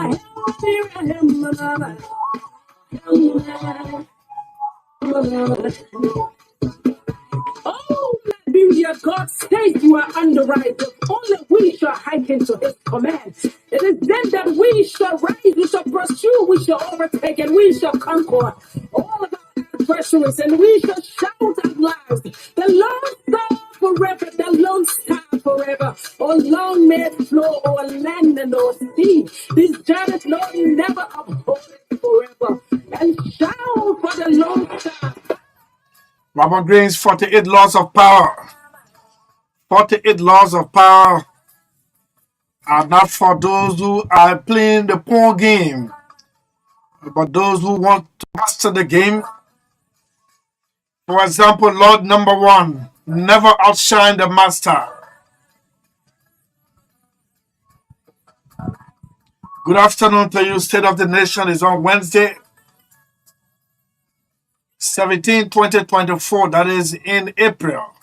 Oh, Liberia, God says you are under right. Only we shall hearken to his commands. It is then that we shall rise, we shall pursue, we shall overtake, and we shall conquer all of our adversaries, and we shall shout out loud. The Lord star forever, the Lord star forever. Oh, long may it flow o'er land and o'er sea. These giants, Lord, never uphold it forever. And shout for the Lord star. Robert Greene's 48 Laws of Power. 48 Laws of Power are not for those who are playing the pawn game, but those who want to master the game. For example, Lord number 1, never outshine the master. Good afternoon to you. State of the Nation is on Wednesday, 17/2024. That is in April.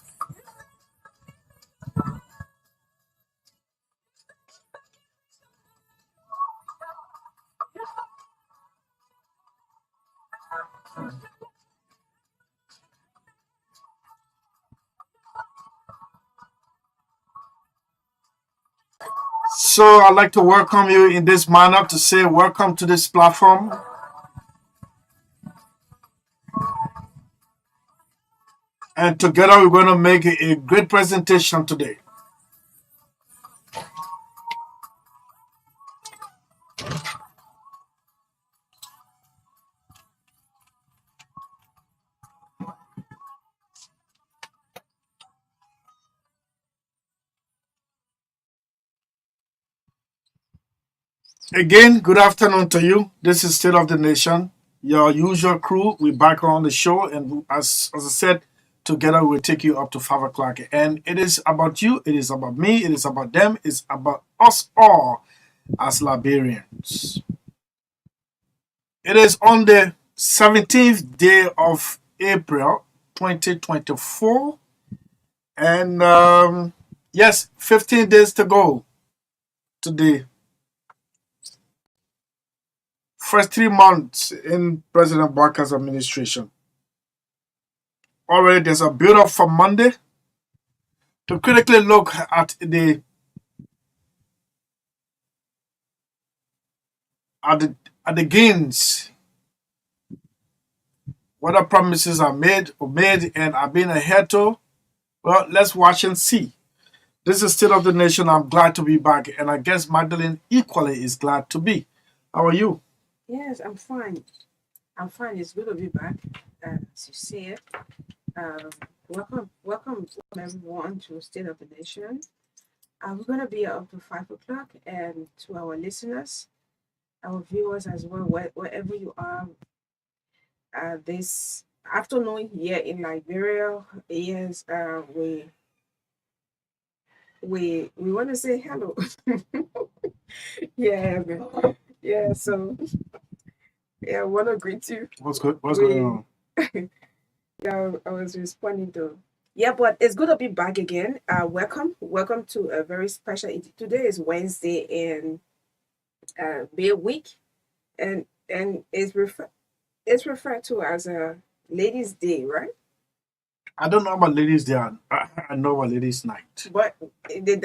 So I'd like to welcome you in this manner to say welcome to this platform. And together we're going to make a great presentation today. Again, good afternoon to you. This is State of the Nation, your usual crew. We're back on the show, and as I said, together we'll take you up to 5 o'clock. And it is about you, it is about me, it is about them, it's about us all as Liberians. It is on the 17th day of April 2024, and yes, 15 days to go to the first 3 months in President Barker's administration. Already there's a build-up for Monday to critically look at the gains, whether promises are made and are being adhered to. Well, let's watch and see. This is State of the Nation. I'm glad to be back, and I guess Magdalene equally is glad to be. How are you? Yes, I'm fine. I'm fine. It's good to be back. As you see it. Welcome everyone to State of the Nation. We're gonna be up to 5 o'clock, and to our listeners, our viewers as well, wherever you are, this afternoon here in Liberia. Yes, we want to say hello. Yeah, yeah. So yeah, I want to greet you. What's going on? Yeah, I was responding to. Yeah, but it's good to be back again. Welcome to a very special. Today is Wednesday and Bear Week, and it's referred to as a Ladies' Day, right? I don't know about Ladies' Day. I know about Ladies' Night. But the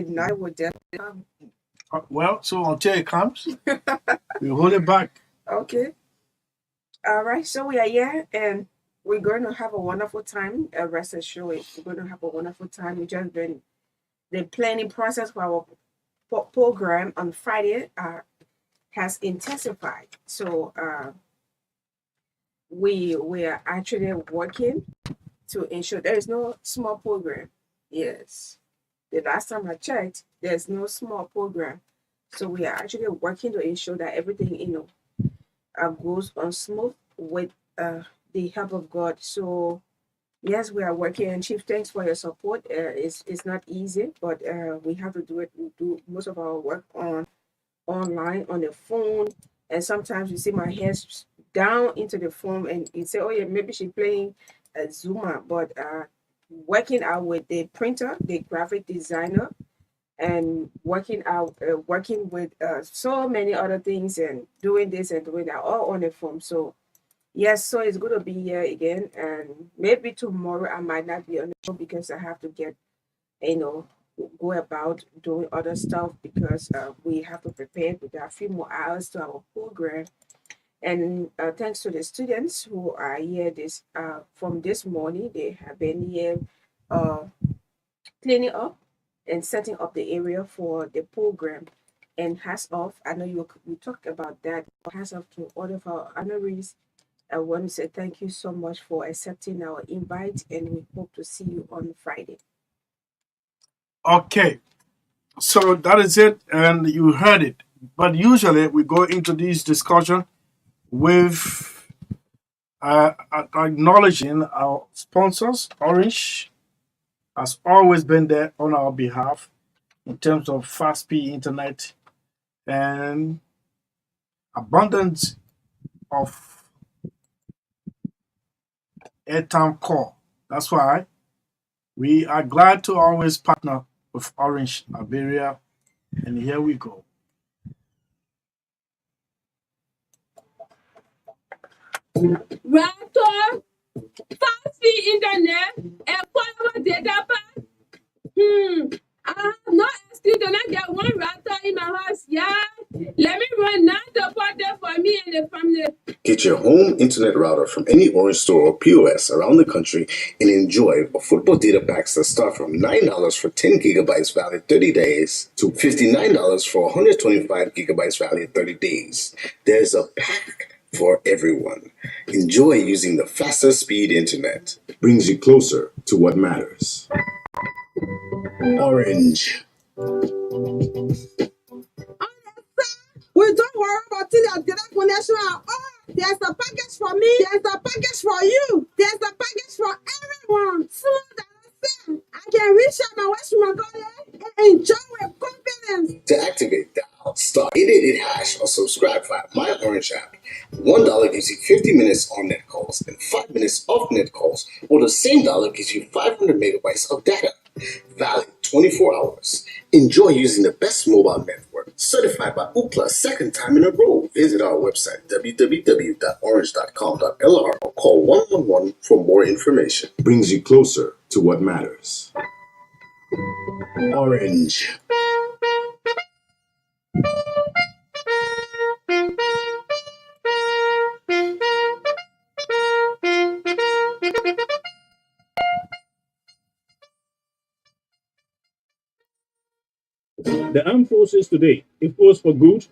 night will definitely come. Well, so until it comes, we hold it back. Okay. All right. So we are here, and we're going to have a wonderful time. Rest assured, we're going to have a wonderful time. We just been the planning process for our program on Friday has intensified. So we are actually working to ensure there is no small program. Yes, the last time I checked, there's no small program. So we are actually working to ensure that everything goes on smooth with the help of God. So yes, we are working. And Chief, thanks for your support. It's not easy, but we have to do it. We do most of our work online on the phone, and sometimes you see my hands down into the phone, and you say, "Oh yeah, maybe she's playing a Zoomer," but working out with the printer, the graphic designer, and working with so many other things and doing this and doing that all on the phone. So yes, so it's good to be here again, and maybe tomorrow I might not be on the show because I have to get, you know, go about doing other stuff because we have to prepare. We got a few more hours to our program, and thanks to the students who are here this from this morning, they have been here uh, cleaning up and setting up the area for the program. And hats off, I know you talked about that. Hats off to all of our honorees. I want to say thank you so much for accepting our invite, and we hope to see you on Friday. Okay, so that is it, and you heard it. But usually we go into this discussion with acknowledging our sponsors. Orange has always been there on our behalf in terms of fast speed internet and abundance of airtime call. That's why we are glad to always partner with Orange Liberia. And here we go. Raptor, fast speed internet, and follow data pack. I have no excuse to not get one raptor in my house. Yeah, let me run now to put that for me and the family. Get your home internet router from any Orange store or POS around the country and enjoy affordable data packs that start from $9 for 10 gigabytes valid 30 days to $59 for 125 gigabytes valid 30 days. There's a pack for everyone. Enjoy using the fastest speed internet. Brings you closer to what matters. Orange. We don't worry about the data connection at all. There's a package for me. There's a package for you. There's a package for everyone. Smooth and I can reach out my West Mongolia and enjoy with confidence. To activate, dial star 888 hash or subscribe via My Orange app. $1 gives you 50 minutes on net calls and 5 minutes off net calls, or the same dollar gives you 500 megabytes of data. Valid 24 hours. Enjoy using the best mobile network, certified by Ookla second time in a row. Visit our website www.orange.com.lr or call 111 for more information. Brings you closer to what matters. Orange. The Armed Forces Today, a force for good,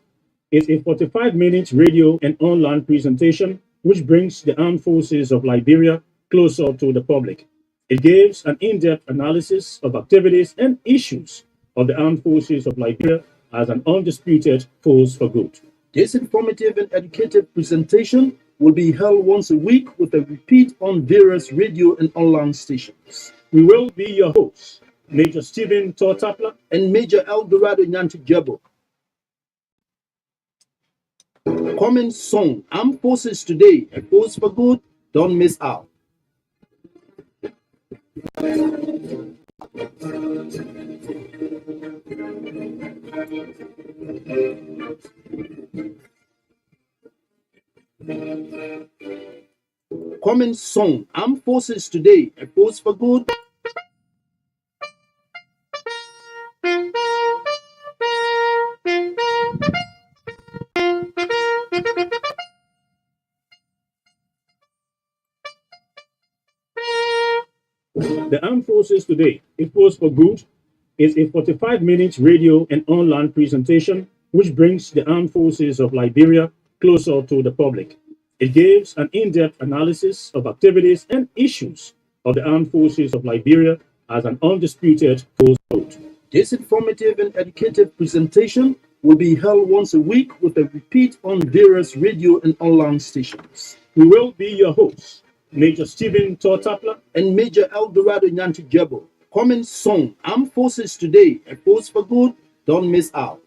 is a 45-minute radio and online presentation which brings the armed forces of Liberia closer to the public. It gives an in-depth analysis of activities and issues of the armed forces of Liberia as an undisputed force for good. This informative and educative presentation will be held once a week with a repeat on various radio and online stations. We will be your hosts, Major Stephen Tortapla and Major Eldorado Nyantijebo. Coming soon, Armed Forces Today, a force for good, don't miss out. Coming soon, Armed Forces Today, a force for good. The Armed Forces Today, a force for good, is a 45-minute radio and online presentation which brings the armed forces of Liberia closer to the public. It gives an in-depth analysis of activities and issues of the armed forces of Liberia as an undisputed force for good. This informative and educative presentation will be held once a week with a repeat on various radio and online stations. We will be your hosts, Major Stephen Tortapla and Major Eldorado Nyantijebo. Coming soon, Armed Forces Today, a force for good, don't miss out.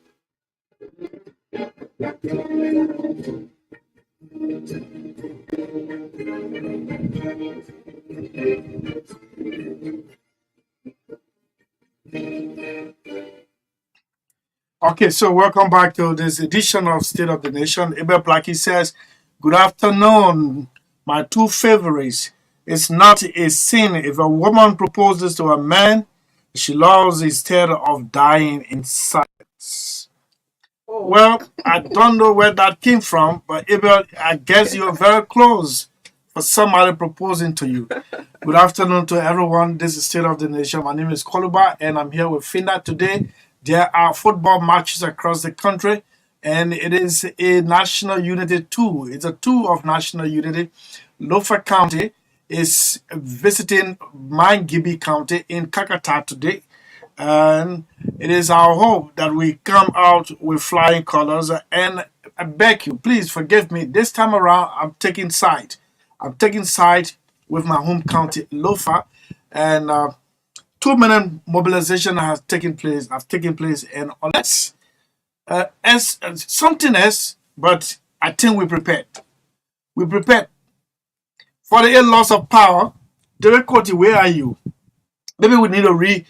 Okay, so welcome back to this edition of State of the Nation. Abel Blackie says, "Good afternoon, my two favorites. It's not a sin if a woman proposes to a man she loves instead of dying in silence." Oh, Well, I don't know where that came from, but Abel, I guess you're very close for somebody proposing to you. Good afternoon to everyone. This is State of the Nation. My name is Koluba, and I'm here with Finda today. There are football matches across the country, and it is a national unity tour. It's a tour of national unity. Lofa County is visiting Mangibi County in Kakata today. And it is our hope that we come out with flying colors. And I beg you, please forgive me. This time around, I'm taking side. I'm taking side with my home county, Lofa, and 2 minute mobilization has taken place. And unless as something else, but I think we prepared. We prepared for the loss of power. Derek Coty, where are you? Maybe we need to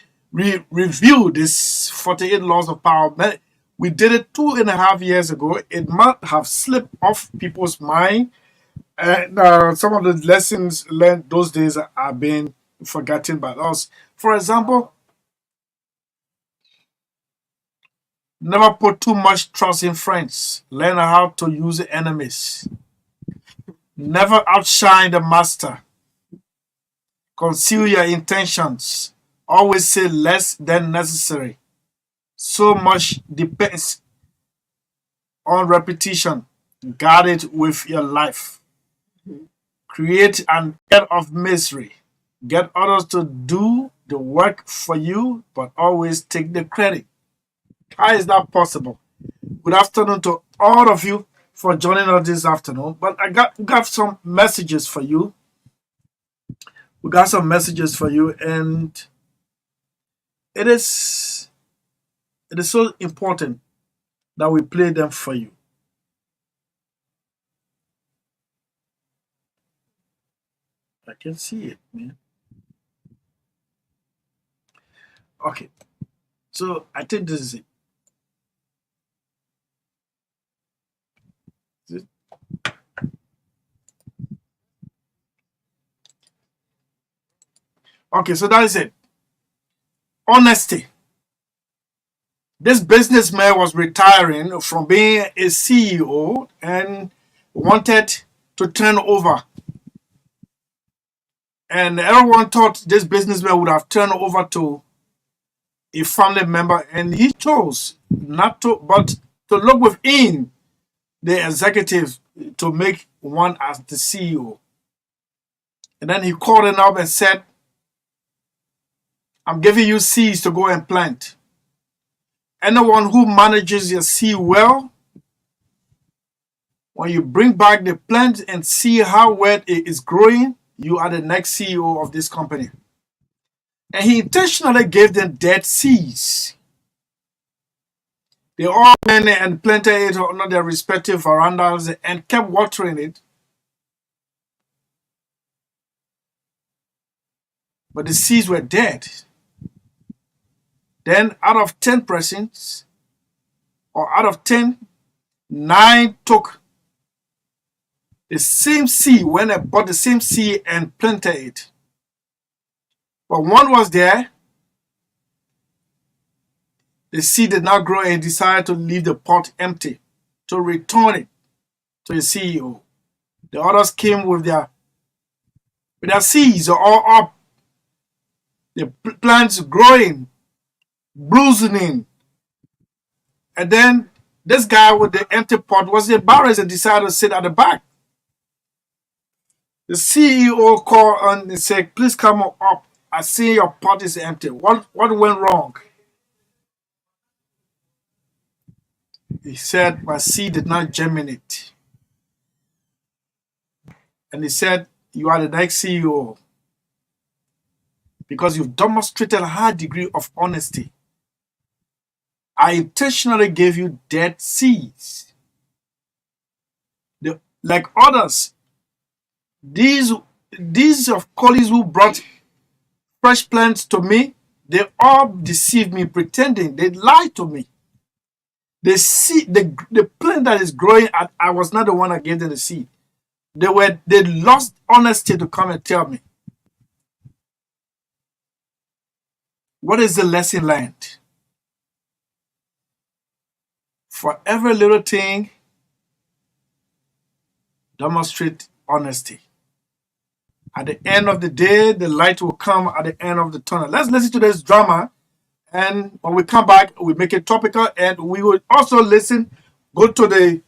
review this 48 laws of power. We did it 2.5 years ago. It might have slipped off people's mind, and some of the lessons learned those days are being forgotten by us. For example, never put too much trust in friends. Learn how to use enemies. Never outshine the master. Conceal your intentions. Always say less than necessary. So much depends on repetition. Guard it with your life. Create an air of misery. Get others to do the work for you, but always take the credit. How is that possible? Good afternoon to all of you for joining us this afternoon. But we got some messages for you. We got some messages for you, and it is so important that we play them for you. I can see it, man. Okay, so I think this is it. Okay, so that is it. Honesty. This businessman was retiring from being a CEO and wanted to turn over. And everyone thought this businessman would have turned over to a family member, and he chose not to, but to look within the executive to make one as the CEO. And then he called him up and said, "I'm giving you seeds to go and plant. Anyone who manages your seed well, when you bring back the plant and see how well it is growing, you are the next CEO of this company." And he intentionally gave them dead seeds. They all went and planted it on their respective verandas and kept watering it. But the seeds were dead. Then out of 10 persons, or out of 10, 9 took the same seed, when they bought the same seed and planted it. But one was there, the seed did not grow, and he decided to leave the pot empty, to return it to the CEO. The others came with their seeds all up, the plants growing, blossoming. And then this guy with the empty pot was embarrassed and decided to sit at the back. The CEO called on and said, "Please come up. I see your pot is empty. What went wrong?" He said, "My seed did not germinate." And he said, "You are the next CEO because you've demonstrated a high degree of honesty. I intentionally gave you dead seeds. Like others, these of colleagues who brought fresh plants to me, they all deceived me, pretending they lied to me. The seed, the plant that is growing, I was not the one that gave them the seed. They lost honesty to come and tell me. What is the lesson learned? For every little thing, demonstrate honesty. At the end of the day, the light will come at the end of the tunnel. Let's listen to this drama. And when we come back, we make it topical. And we will also go to the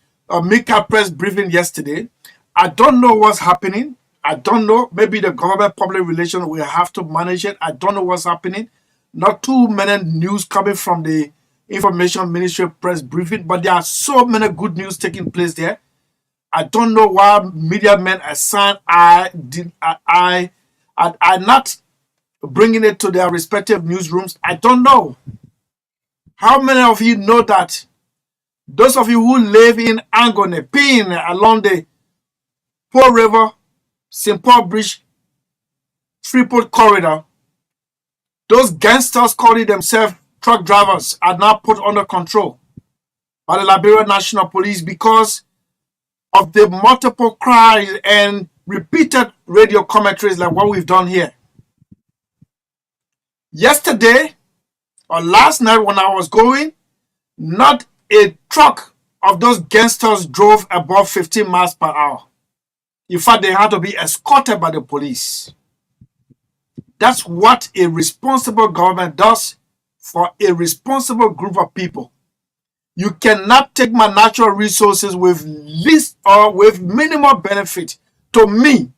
Mika press briefing yesterday. I don't know what's happening. I don't know. Maybe the government public relations will have to manage it. I don't know what's happening. Not too many news coming from the Information Ministry press briefing, but there are so many good news taking place there. I don't know why media men assigned I not bringing it to their respective newsrooms. I don't know. How many of you know that those of you who live in Angone, Pin, along the Pearl River, St. Paul Bridge, Freeport corridor, those gangsters calling themselves truck drivers are now put under control by the Liberia National Police because of the multiple cries and repeated radio commentaries like what we've done here. Yesterday or last night when I was going, not a truck of those gangsters drove above 15 miles per hour. In fact, they had to be escorted by the police. That's what a responsible government does for a responsible group of people. You cannot take my natural resources with least or with minimal benefit to me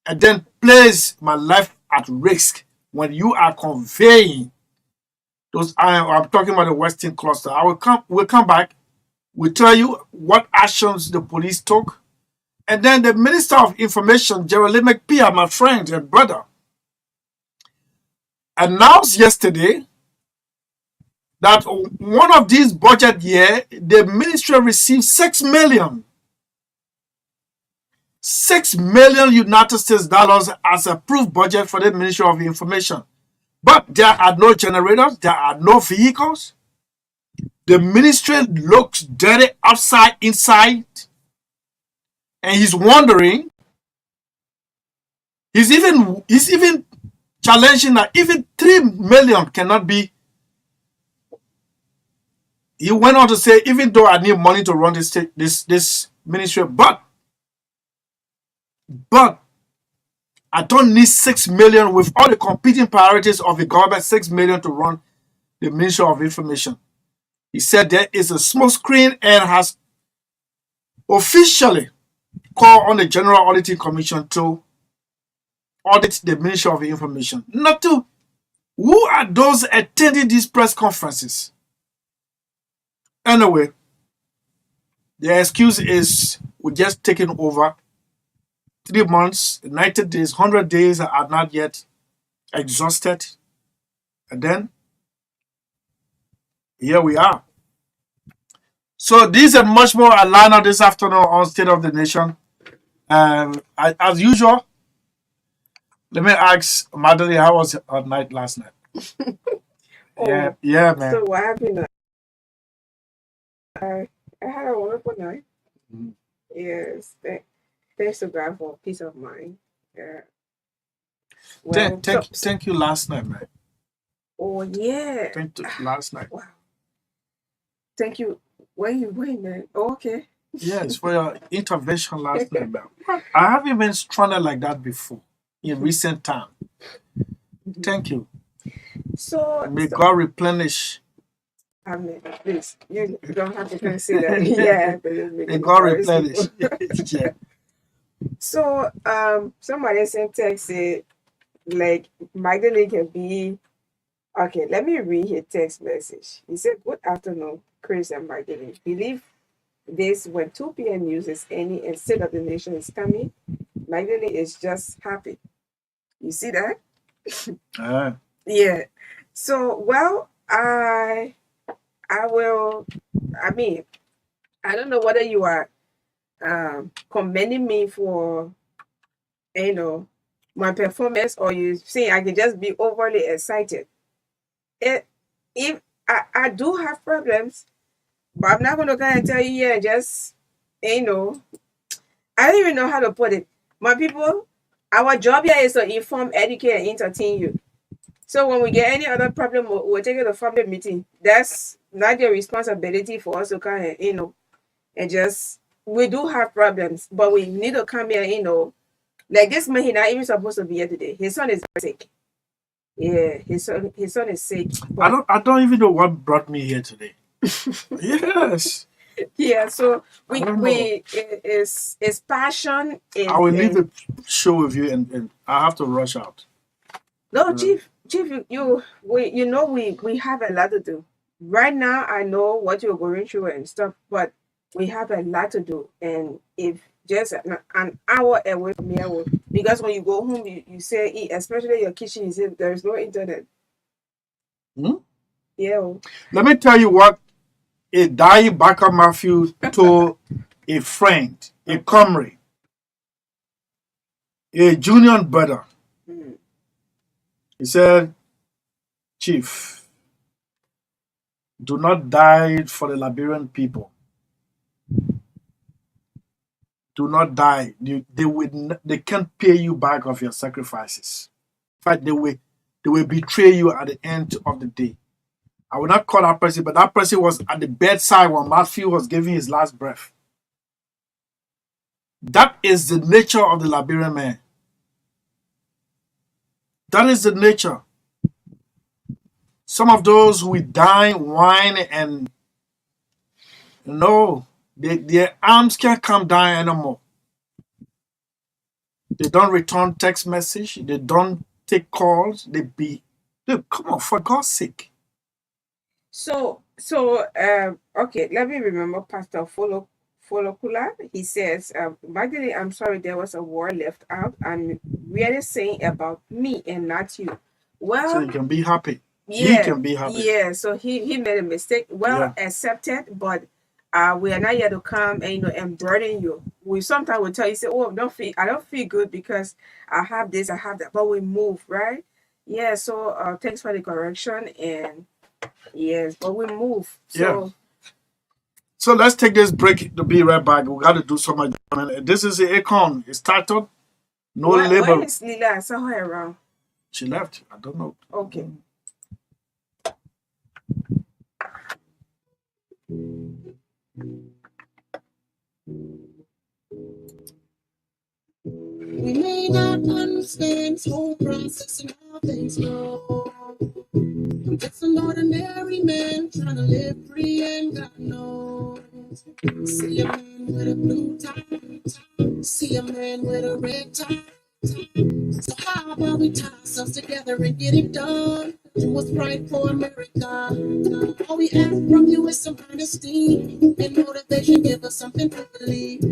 and then place my life at risk when you are conveying those. I'm talking about the Western cluster. We'll come back. We'll tell you what actions the police took. And then the Minister of Information, Geraldine McPia, my friend and brother, announced yesterday that one of these budget year, the ministry received $6 million United States dollars as approved budget for the Ministry of Information. But there are no generators, there are no vehicles. The ministry looks dirty outside, inside. And he's wondering, he's even challenging that even 3 million cannot be. He went on to say, even though I need money to run this ministry, but I don't need 6 million with all the competing priorities of the government, 6 million to run the Ministry of Information. He said there is a smoke screen and has officially called on the General Auditing Commission to audit the Ministry of Information. Not to, who are those attending these press conferences? Anyway, the excuse is we're just taking over. 3 months, 90 days, 100 days are not yet exhausted. And then, here we are. So these are much more aligned this afternoon on State of the Nation. As usual, let me ask Magdalene, how was her night last night? Oh, yeah, man. so what happened? I had a wonderful night. Mhm. Yes, thanks to God for peace of mind. Yeah. Well, Thank you last night, man. oh yeah. Thank you last night. Wow. Thank you. Wait, man. Oh, okay. Yes, for your intervention last night, man. I haven't been stranded like that before in recent time. Thank you. So May God replenish. Amen. Please, you don't have to say that. Yeah. May God replenish. Yeah. So somebody sent text say like Magdalene can be okay. Let me read his text message. He said, "Good afternoon, Chris and Magdalene. Believe this when 2 p.m. news is any and State of the Nation is coming. Magdalene is just happy. You see that? Yeah. So well, I will. I mean, I don't know whether you are commending me for my performance or you saying I can just be overly excited. If I do have problems, But I'm not gonna kind of tell you, yeah, just you know, I don't even know how to put it. My people, our job here is to inform, educate, and entertain you. So when we get any other problem, we'll take it to family meeting. That's not your responsibility for us to kind of, and just we do have problems, but we need to come here, like this man, he not even supposed to be here today. His son is sick. Yeah, his son is sick. But I don't even know what brought me here today. Yes. yeah, so I we don't know. we is passion is I will leave the show with you and I have to rush out. no, chief, we have a lot to do. Right now I know what you're going through and stuff, but we have a lot to do. And if just an hour away from here, because when you go home, you say eat, especially your kitchen, you say there's no internet. Hmm? Yeah. Let me tell you what a dying Baka Matthew told a friend, a comrade, a junior brother. Mm. He said, Chief, do not die for the Liberian people. Do not die. They can't pay you back of your sacrifices. In fact, they will betray you at the end of the day. I will not call that person, but that person was at the bedside when Matthew was giving his last breath. That is the nature of the Liberian man. That is the nature. Some of those who dine, wine, and no, their arms can't come down anymore. They don't return text message. They don't take calls. Look, come on, for God's sake. Okay, let me remember Pastor Folokula. He says, Magdalene, I'm sorry there was a word left out. I'm really saying about me and not you. So Well, you can be happy. He yeah, can be happy. yeah. So he made a mistake. Well, Yeah. accepted, but we are not here to come and and burden you. We sometimes will tell you, say, oh, I don't feel good because I have this, I have that, but we move, right? Yeah. So thanks for the correction, and yes, but we move. Yeah. So So let's take this break to be right back. We got to do some adjustment. This is the Akon. It's titled No where Label. is Lila? I saw her around. She left. I don't know. Okay. We may not understand this whole process and how things go. I'm just an ordinary man trying to live free and God knows. See a man with a blue tie, see a man with a red tie. So how about we tie ourselves together and get it done? Do what's right for America. All we ask from you is some honesty and motivation. Give us something to believe.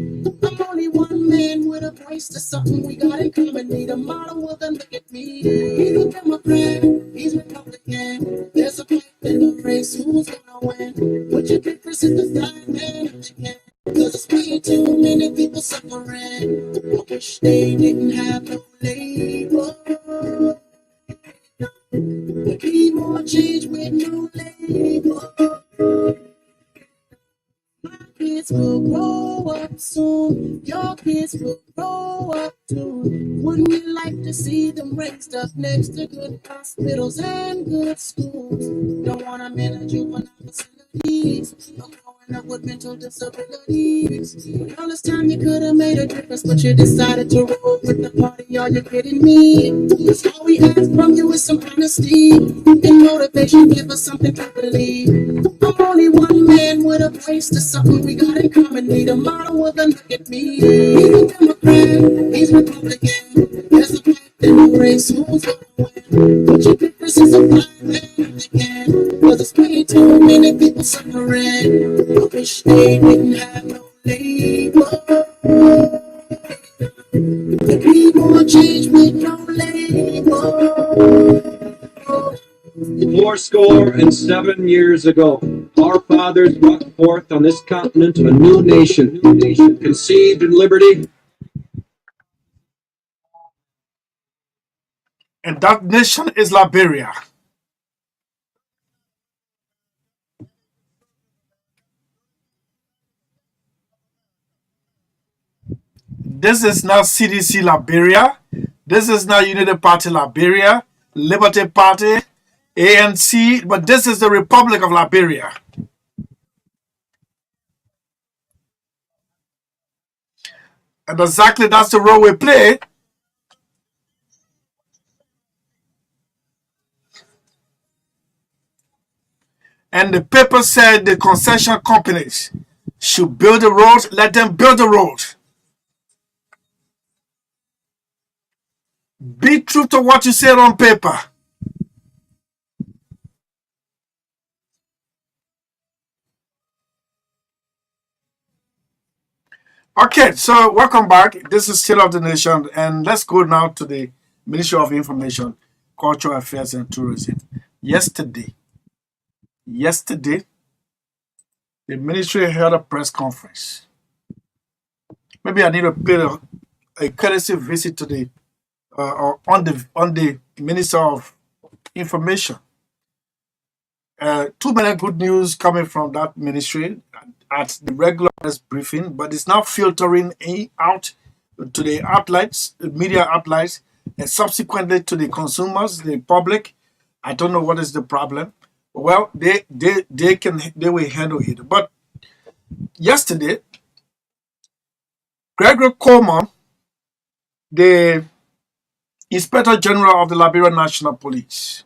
I'm only one man with a voice to something we got in common. Need a model, well then look at me. He's a Democrat, he's Republican. There's a fight in the race, who's gonna win? What you difference is the side man if they can. Cause it's way too many people suffering. I wish they didn't have no label. There'd be more change with no label. Kids will grow up soon. Your kids will grow up too. Wouldn't you like to see them raised up next to good hospitals and good schools? Don't want them in a juvenile facilities. No growing up with mental disabilities. All this time you could have made a difference, but you decided to roll with the party. Are you kidding me? That's all we ask from you is some honesty and motivation. Give us something to believe. I'm only one man with a voice to something we got in common. Need a model, well then look at me. He's a Democrat, he's Republican. There's a fight in the race, who's gonna win? But your difference is a black man if they can. Cause it's way too many people suffering. I wish they didn't have no label. There'd be more change with no label. Fourscore and 7 years ago, our fathers brought forth on this continent a new nation, conceived in liberty. And that nation is Liberia. This is now CDC Liberia. This is now United Party Liberia, Liberty Party, ANC, but this is the Republic of Liberia. And exactly that's the role we play. And the paper said the concession companies should build the road, let them build the road. Be true to what you said on paper. Okay, so welcome back. This is State of the Nation, and let's go now to the Ministry of Information, Cultural Affairs and Tourism. Yesterday, the ministry held a press conference. Maybe I need to pay a courtesy visit to the on the Minister of Information. Too many good news coming from that ministry at the regular press briefing, but it's now filtering out to the outlets, the media outlets, and subsequently to the consumers, the public. I don't know what is the problem. Well, they will handle it. But yesterday, Gregory Coleman, the Inspector General of the Liberia National Police,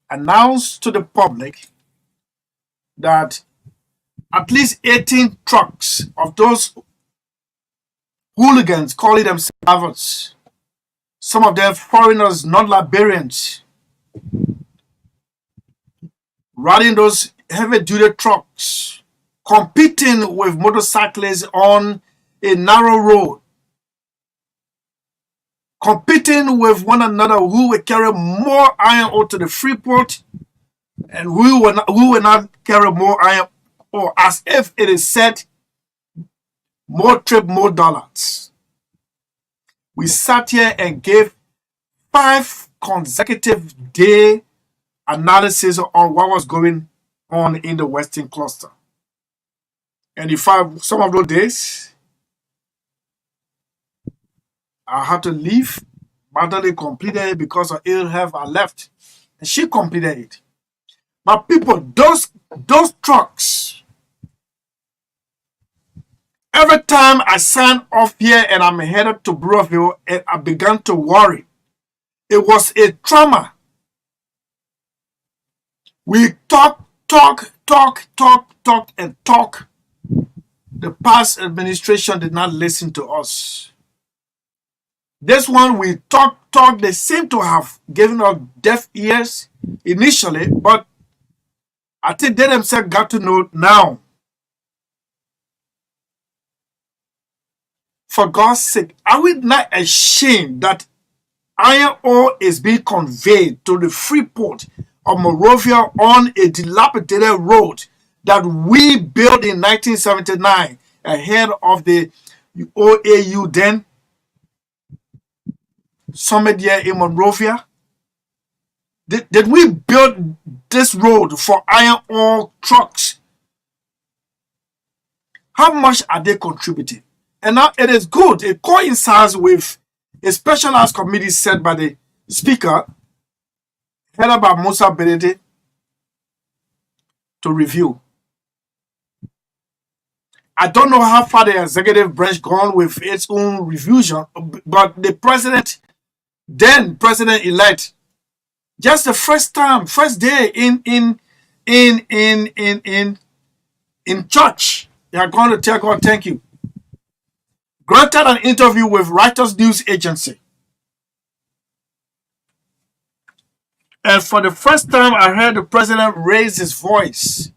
announced to the public that at least 18 trucks of those hooligans calling themselves, some of them foreigners, not Liberians, riding those heavy-duty trucks, competing with motorcyclists on a narrow road, competing with one another who will carry more iron ore to the Freeport and who will not carry more iron ore, as if it is said, more trip, more dollars. We sat here and gave 5 consecutive day analysis on what was going on in the Western Cluster. And some of those days, I had to leave. Magdalene completed it because of ill health. I left, and she completed it. But people, those trucks, every time I sign off here and I'm headed to Breville, and I began to worry. It was a trauma. We talk. The past administration did not listen to us. This one, we talk. They seem to have given us deaf ears initially, but I think they themselves got to know now. For God's sake, are we not ashamed that iron ore is being conveyed to the Freeport of Monrovia on a dilapidated road that we built in 1979 ahead of the OAU then summit here in Monrovia? Did we build this road for iron ore trucks? How much are they contributing? And now it is good. It coincides with a specialized committee set by the Speaker, headed by Musa Benedict, to review. I don't know how far the executive branch gone with its own revision, but the president, then president-elect, just the first day in church, they are going to tell God thank you. Granted an interview with Reuters News Agency. And for the first time, I heard the president raise his voice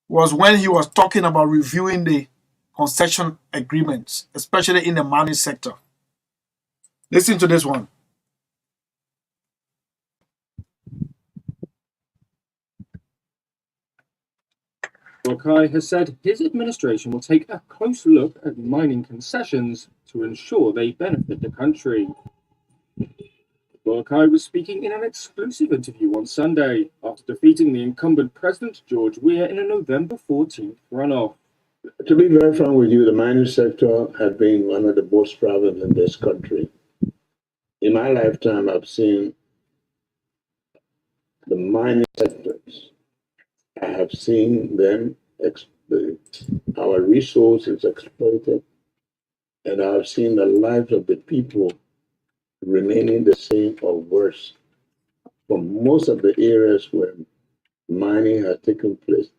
was when he was talking about reviewing the concession agreements, especially in the mining sector. Listen to this one. Boakai has said his administration will take a close look at mining concessions to ensure they benefit the country. Boakai was speaking in an exclusive interview on Sunday after defeating the incumbent President George Weah in a November 14th runoff. To be very frank with you, the mining sector has been one of the most problems in this country. In my lifetime, I've seen the mining sectors. I have seen them, our resources exploited, and I've seen the lives of the people remaining the same or worse for most of the areas where mining has taken place.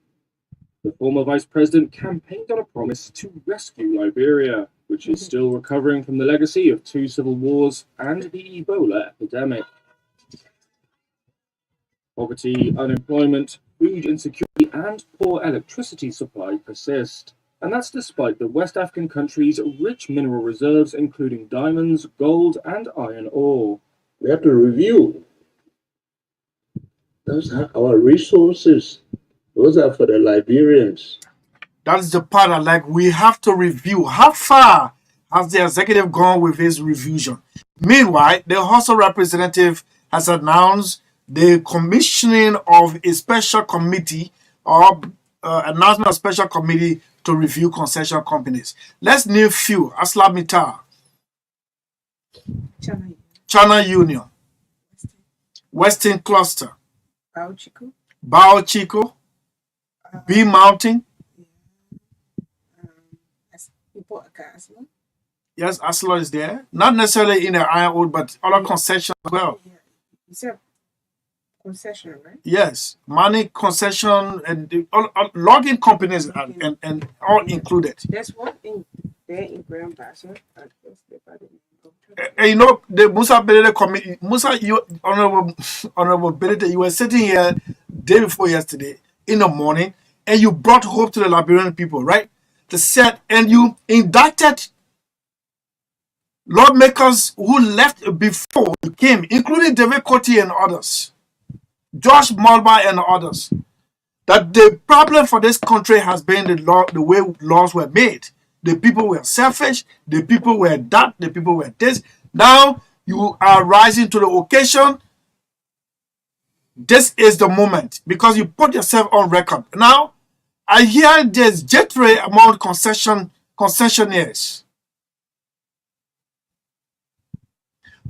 The former vice president campaigned on a promise to rescue Liberia, which is still recovering from the legacy of 2 civil wars and the Ebola epidemic. Poverty, unemployment, food insecurity, and poor electricity supply persist. And that's despite the West African country's rich mineral reserves, including diamonds, gold, and iron ore. We have to review. Those are our resources. Those are for the Liberians. That's the part I like. We have to review. How far has the executive gone with his revision? Meanwhile, the House of Representatives has announced the commissioning of a special committee or announcement of special committee to review concession companies. Let's name few. ArcelorMittal, China Union, Western Cluster, Bao Chico, B Mountain. Yes, Arcelor is there. Not necessarily in the iron ore, but other concessions as well. You said concession, right? Yes, money concession and logging companies and all included. There's one in there in Grand Bassett. And you know the Musa Belede committee. Musa, you honorable Belede, you were sitting here day before yesterday in the morning, and you brought hope to the Liberian people, right? To set and you indicted lawmakers who left before you came, including David Coty and others, Josh Mulba and others, that the problem for this country has been the way laws were made. The people were selfish, the people were that, the people were this. Now you are rising to the occasion. This is the moment because you put yourself on record. Now, I hear there's jeopardy among concessionaires.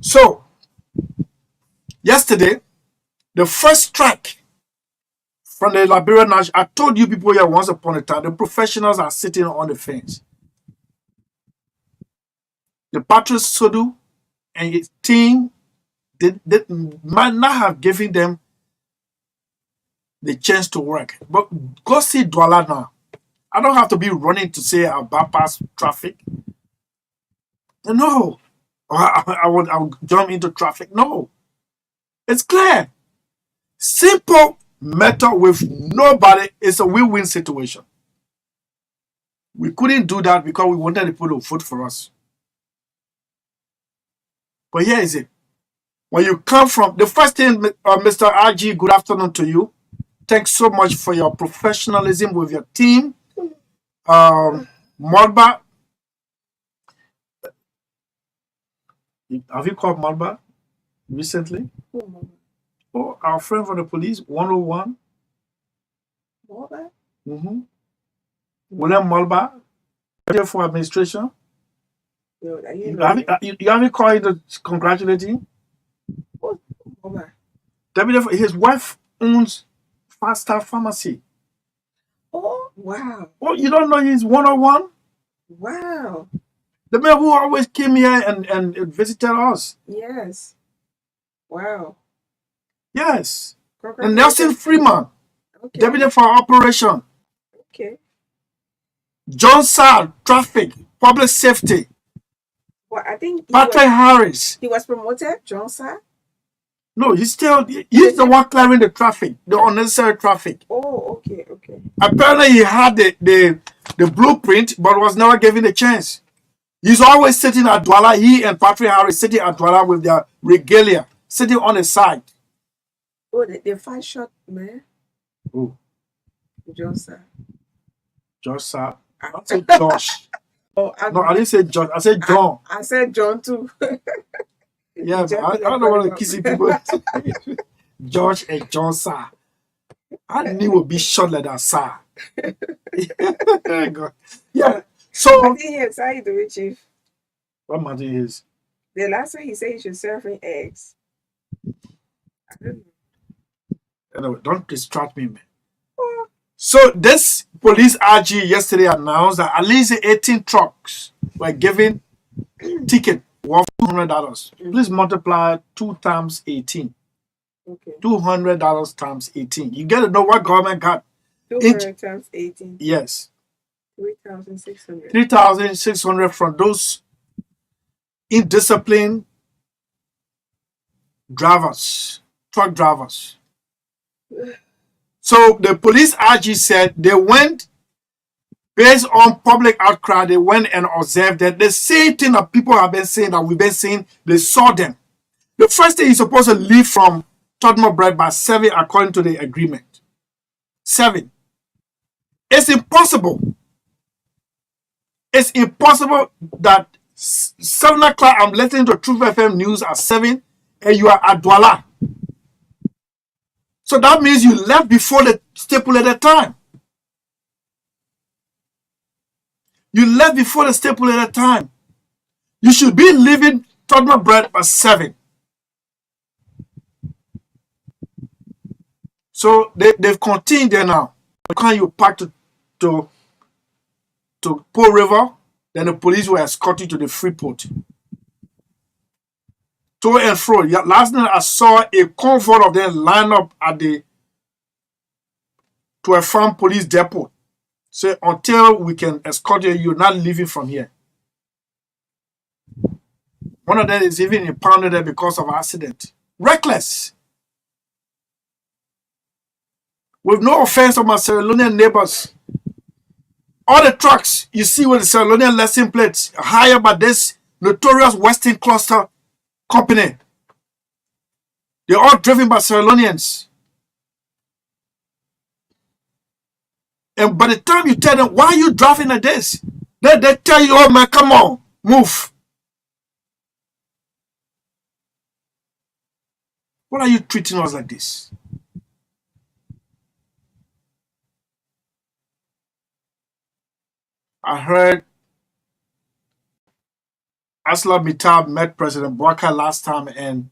So, yesterday, the first strike from the Liberian National, I told you people here once upon a time, the professionals are sitting on the fence. The Patrice Sodu and his team, they might not have given them the chance to work. But go see Douala now. I don't have to be running to say I'll bypass traffic. No. I would jump into traffic. No. It's clear. Simple method with nobody. It's a win-win situation. We couldn't do that because we wanted people to vote for us. But here is it. When you come from, the first thing, Mr. RG, good afternoon to you. Thanks so much for your professionalism with your team. Mulba, have you called Mulba recently? Oh, our friend from the police, 101. Mulba? William Mulba, for administration. You haven't called him to congratulate him? His wife owns Faster Pharmacy. Oh, wow. Oh, you don't know he's 101? Wow. The man who always came here and visited us. Yes. Wow. Yes. And Nelson Freeman, okay. Deputy for Operation. Okay. John SAAH, Traffic, Public Safety. Well, I think Patrick Harris. He was promoted, John SAAH? No, he's the one clearing the traffic, the unnecessary traffic. Oh, okay. Apparently he had the blueprint, but was never given a chance. He's always sitting at Douala. He and Patrick Harris sitting at Douala with their regalia, sitting on the side. Oh, the 5 shot man? Who? John SAAH. Josh SAAH. I said Josh. Oh, no, I didn't say Josh. I said John. I said John too. Yeah, I don't want to kiss people. Josh and John SAAH. I knew it would be short like that, SAAH. God. Yeah. I So think he excited to it, Chief. what Martin is? The last time he said he should serve him eggs. I don't know. Anyway, don't distract me, man. So this police RG yesterday announced that at least 18 trucks were given ticket worth $200. Please multiply 2 times 18. Okay. $200 times 18. You get to know what government got. 200 times 18. Yes. 3,600. 3,600 from those indisciplined drivers, truck drivers. So the police RG said they went based on public outcry. They went and observed that the same thing that people have been saying, that we've been saying, they saw them. The first thing, you're supposed to leave from Tottenham Bread by 7 according to the agreement. 7. It's impossible. It's impossible that 7 o'clock I'm listening to Truth FM news at 7 and you are at Douala. So that means you left before the stipulated time. You left before the stipulated time. You should be leaving Tottenham Bread by 7. So they've continued there now. When you pack to Pearl River, then the police will escort you to the Freeport. To and fro. Last night I saw a convoy of them line up at the 12 Farm Police Depot. So until we can escort you, you're not leaving from here. One of them is even impounded there because of accident. Reckless. With no offense of my Sierra Leonean neighbors. All the trucks you see with the Sierra Leonean license plates hired by this notorious Western Cluster company. They're all driven by Sierra Leoneans. And by the time you tell them, why are you driving like this? They tell you, oh man, come on, move. Why are you treating us like this? I heard ArcelorMittal met President Bouakai last time and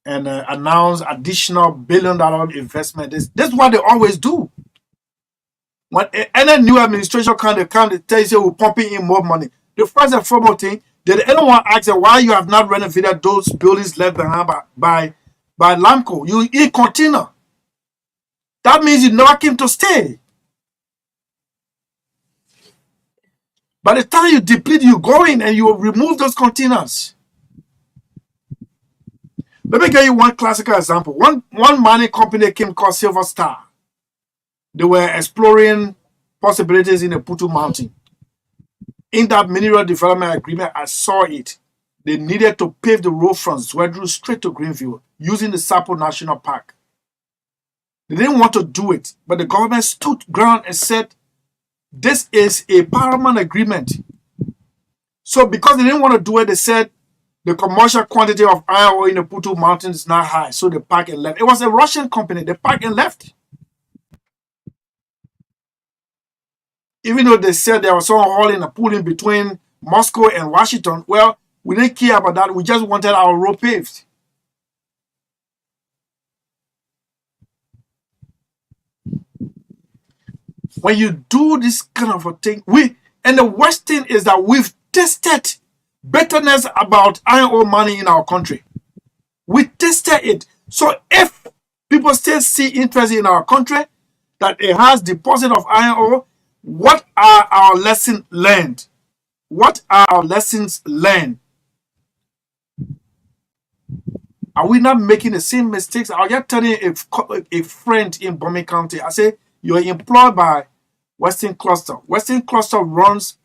announced additional $1 billion investment. This is what they always do. When any new administration comes, they tell you we're pumping in more money. The first and foremost thing, did anyone ask them why you have not renovated those buildings left behind by Lamco? You eat container. That means you never came to stay. By the time you deplete, you go in and you remove those containers. Let me give you one classical example. One mining company came called Silver Star. They were exploring possibilities in the Putu Mountain. In that mineral development agreement, I saw it. They needed to pave the road from Zwedru straight to Greenville using the Sapo National Park. They didn't want to do it, but the government stood ground and said, this is a paramount agreement. So because they didn't want to do it, they said the commercial quantity of iron ore in the Putu Mountains is not high. So they packed and left. It was a Russian company. They packed and left. Even though they said there was some hauling and pulling between Moscow and Washington, well, we didn't care about that. We just wanted our road paved. When you do this kind of a thing, and the worst thing is that we've tested bitterness about iron ore money in our country. We tested it. So if people still see interest in our country, that it has deposit of iron ore, what are our lessons learned? What are our lessons learned? Are we not making the same mistakes? I'll just tell you a friend in Bombay County. I say, you're employed by Western Cluster. Western Cluster runs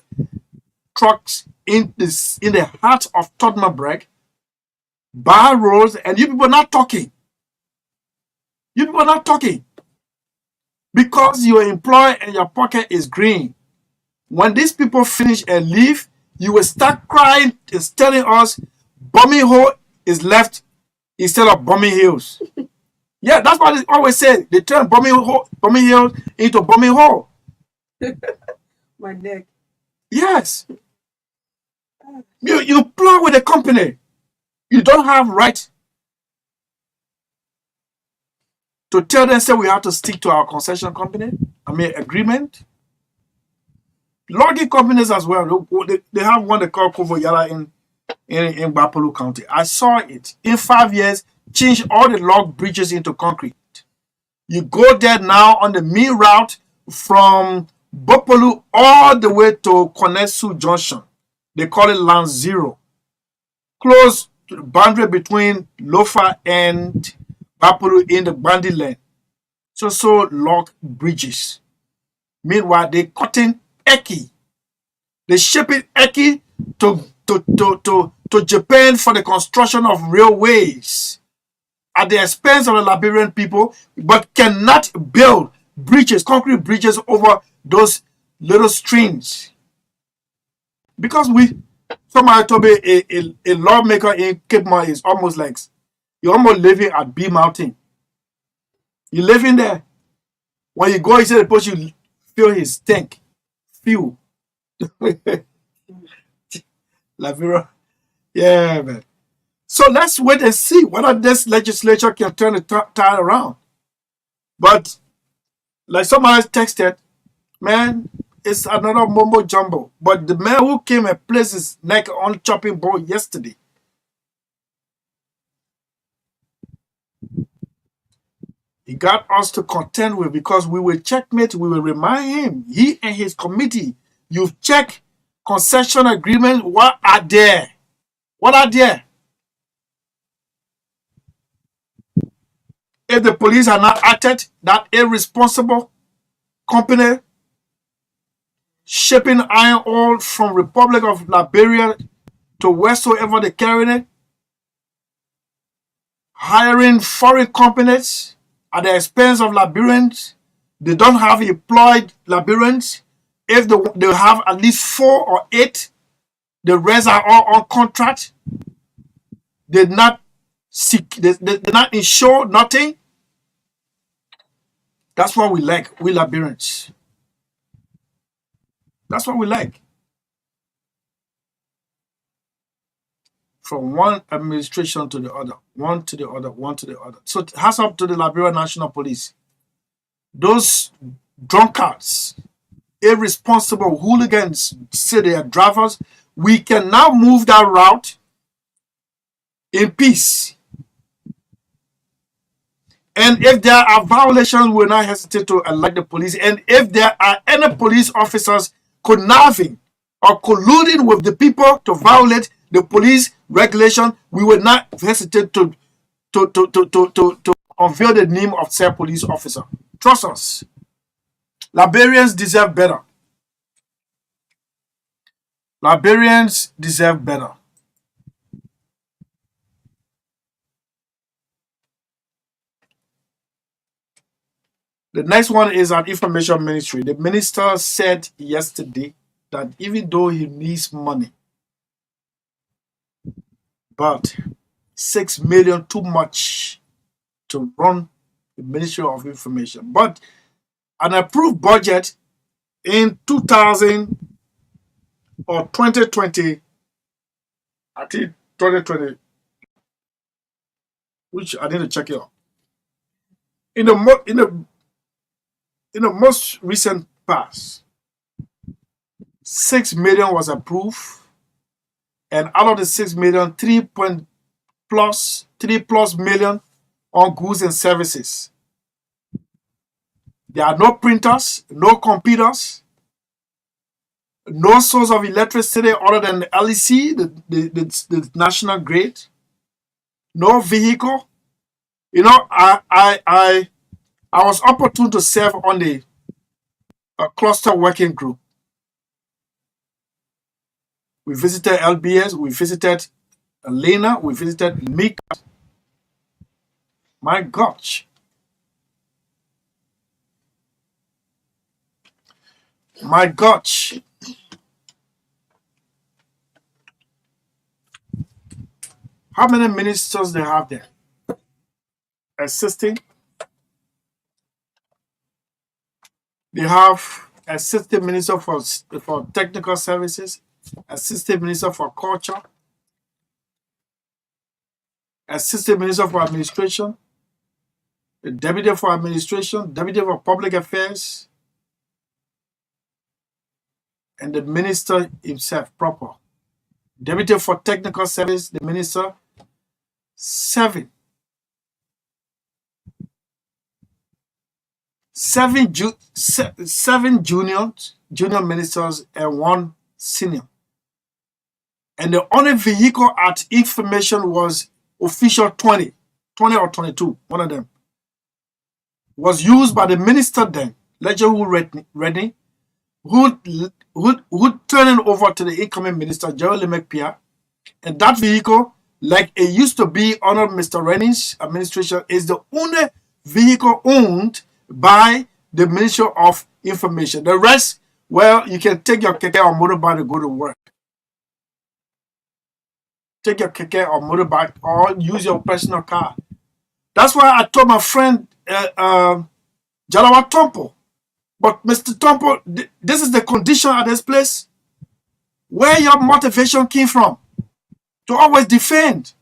trucks in the heart of Tottenham Break, bar roads, and you people are not talking. You people are not talking. Because you're employed and your pocket is green. When these people finish and leave, you will start crying and telling us bombing hole is left instead of bombing hills. Yeah, that's what they always say. They turn bombing hills into bombing hole. My neck. Yes. You plug with a company. You don't have right to tell them, say we have to stick to our concession company. Agreement. Logging companies as well. They have one they call Kovoyala in Bapolu County. I saw it. In 5 years, change all the log bridges into concrete. You go there now on the main route from Bapolu all the way to Konesu Junction. They call it Land Zero. Close to the boundary between Lofa and Bapolu in the MAGDALENE. So log bridges. Meanwhile, they cutting Eki. They shipping Eki to Japan for the construction of railways at the expense of the Liberian people, but cannot build bridges, concrete bridges over those little streams. Because somebody told me a lawmaker in Cape Mount is almost like you're almost living at B Mountain. You living there. When you go inside the post, you feel his stink. Feel. Lavera. Yeah, man. So let's wait and see whether this legislature can turn the tide around. But like somebody texted, man, it's another mumbo jumbo. But the man who came and placed his neck on chopping board yesterday, he got us to contend with because we will checkmate, we will remind him, he and his committee, you've checked concession agreements. What are there? What are there? If the police are not acted, that irresponsible company shipping iron ore from Republic of Liberia to wheresoever they carry it, hiring foreign companies at the expense of Liberians, they don't have employed Liberians. If they have at least 4 or 8, the rest are all on contract. They're not they're not insure nothing. That's what we like, we Liberians. That's what we like. From one administration to the other, one to the other, one to the other. So hats up to the Liberia National Police. Those drunkards, irresponsible hooligans, say they are drivers. We can now move that route in peace. And if there are violations, we will not hesitate to elect the police. And if there are any police officers conniving or colluding with the people to violate the police regulation, we will not hesitate to unveil the name of said police officer. Trust us. Liberians deserve better. Liberians deserve better. The next one is an information ministry. The minister said yesterday that even though he needs money, but 6 million too much to run the Ministry of Information. But an approved budget in 2000 or 2020, I think 2020, which I need to check it out. In the most recent past, 6 million was approved, and out of the 6 million, 3 plus million on goods and services. There are no printers, no computers, no source of electricity other than the LEC, the national grid, no vehicle. You know, I was opportune to serve on the cluster working group. We visited LBS, we visited Lena, we visited Mika. My gosh. My gosh. How many ministers they have there? Assisting. They have Assistant Minister for Technical Services, Assistant Minister for Culture, Assistant Minister for Administration, the Deputy for Administration, Deputy for Public Affairs, and the Minister himself proper. Deputy for Technical Service, the Minister, seven junior ministers and one senior. And the only vehicle at information was official 20 or 22, one of them. Was used by the minister then, Lejehu Redney, who turned it over to the incoming minister, Gerald McPia. And that vehicle, like it used to be under Mr. Rennie's administration, is the only vehicle owned by the Ministry of Information. The rest, well, you can take your keke or motorbike to go to work. Take your keke or motorbike or use your personal car. That's why I told my friend Jalawa Tompo, but Mr. Tompo, this is the condition at this place. Where your motivation came from to always defend.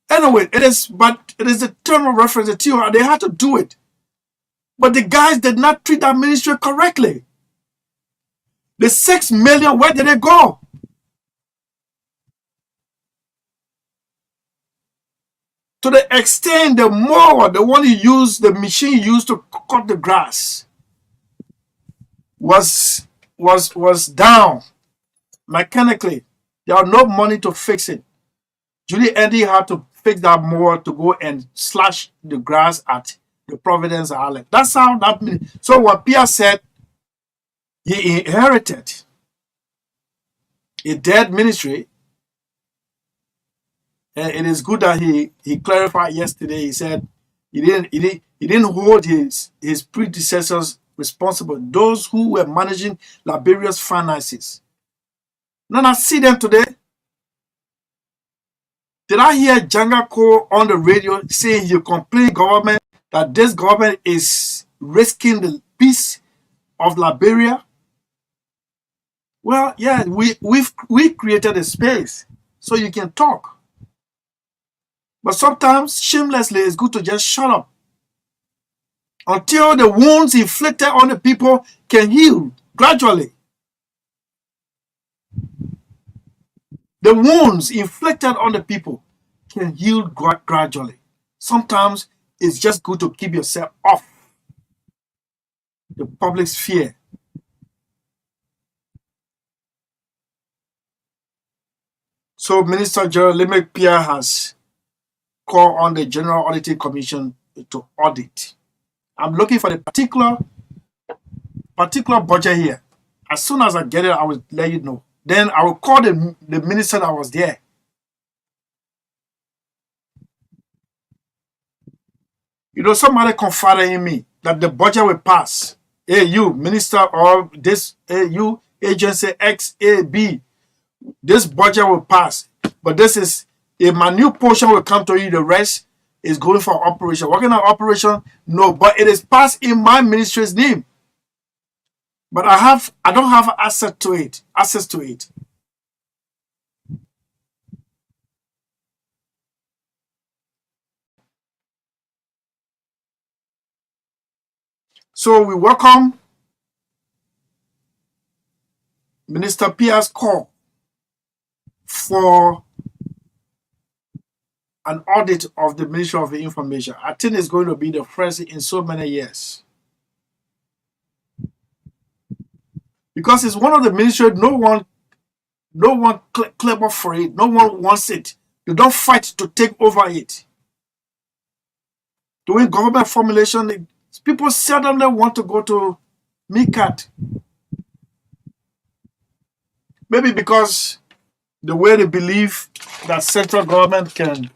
Anyway, it is the term of reference, the TOR, they had to do it. But the guys did not treat that ministry correctly. The 6 million, where did it go? To the extent the mower, the one you used, the machine you used to cut the grass, was down mechanically. There was no money to fix it. Julie Andy had to fix that mower to go and slash the grass at the Providence Island. That's how that means. So what Pierre said, he inherited a dead ministry. And it is good that he clarified yesterday. He said he didn't hold his predecessors responsible, those who were managing Liberia's finances. Now I see them today. Did I hear Janga Ko on the radio saying he complained government that this government is risking the peace of Liberia? Well, yeah, we created a space so you can talk. But sometimes, shamelessly, it's good to just shut up until the wounds inflicted on the people can heal gradually. The wounds inflicted on the people can heal gradually. Sometimes it's just good to keep yourself off the public sphere. So Minister Gerald Lemek-Pierre has called on the General Auditing Commission to audit. I'm looking for the particular budget here. As soon as I get it, I will let you know. Then I will call the minister that was there. You know, somebody confided in me that the budget will pass. Hey, you, minister, or this, hey, you, agency X, A, B, this budget will pass. But this is, a minute portion will come to you, the rest is going for operation. What kind of operation? No, but it is passed in my ministry's name. But I don't have access to it. So we welcome Minister Pierre's call for an audit of the Ministry of Information. I think it's going to be the first in so many years. Because it's one of the ministries no one clever for it. No one wants it. They don't fight to take over it. Doing government formulation, people seldomly want to go to MICAT. Maybe because the way they believe that central government can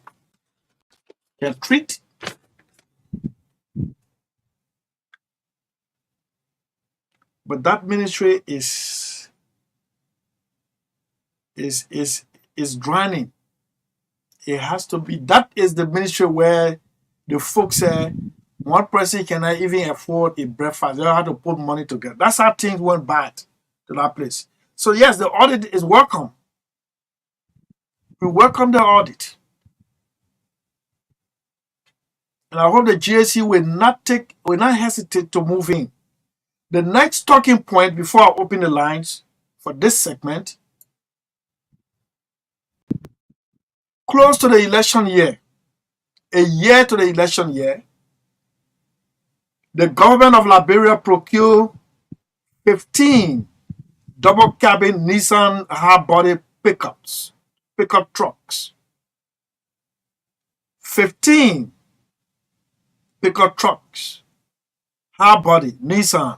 treat. But that ministry is draining. It has to be. That is the ministry where the folks One person cannot even afford a breakfast. They have to put money together. That's how things went bad to that place. So yes, the audit is welcome. We welcome the audit. And I hope the GSC will not hesitate to move in. The next talking point before I open the lines for this segment, close to the election year, a year to the election year, the government of Liberia procured 15 double cabin Nissan hard body pickup trucks. 15 pickup trucks, hard body Nissan,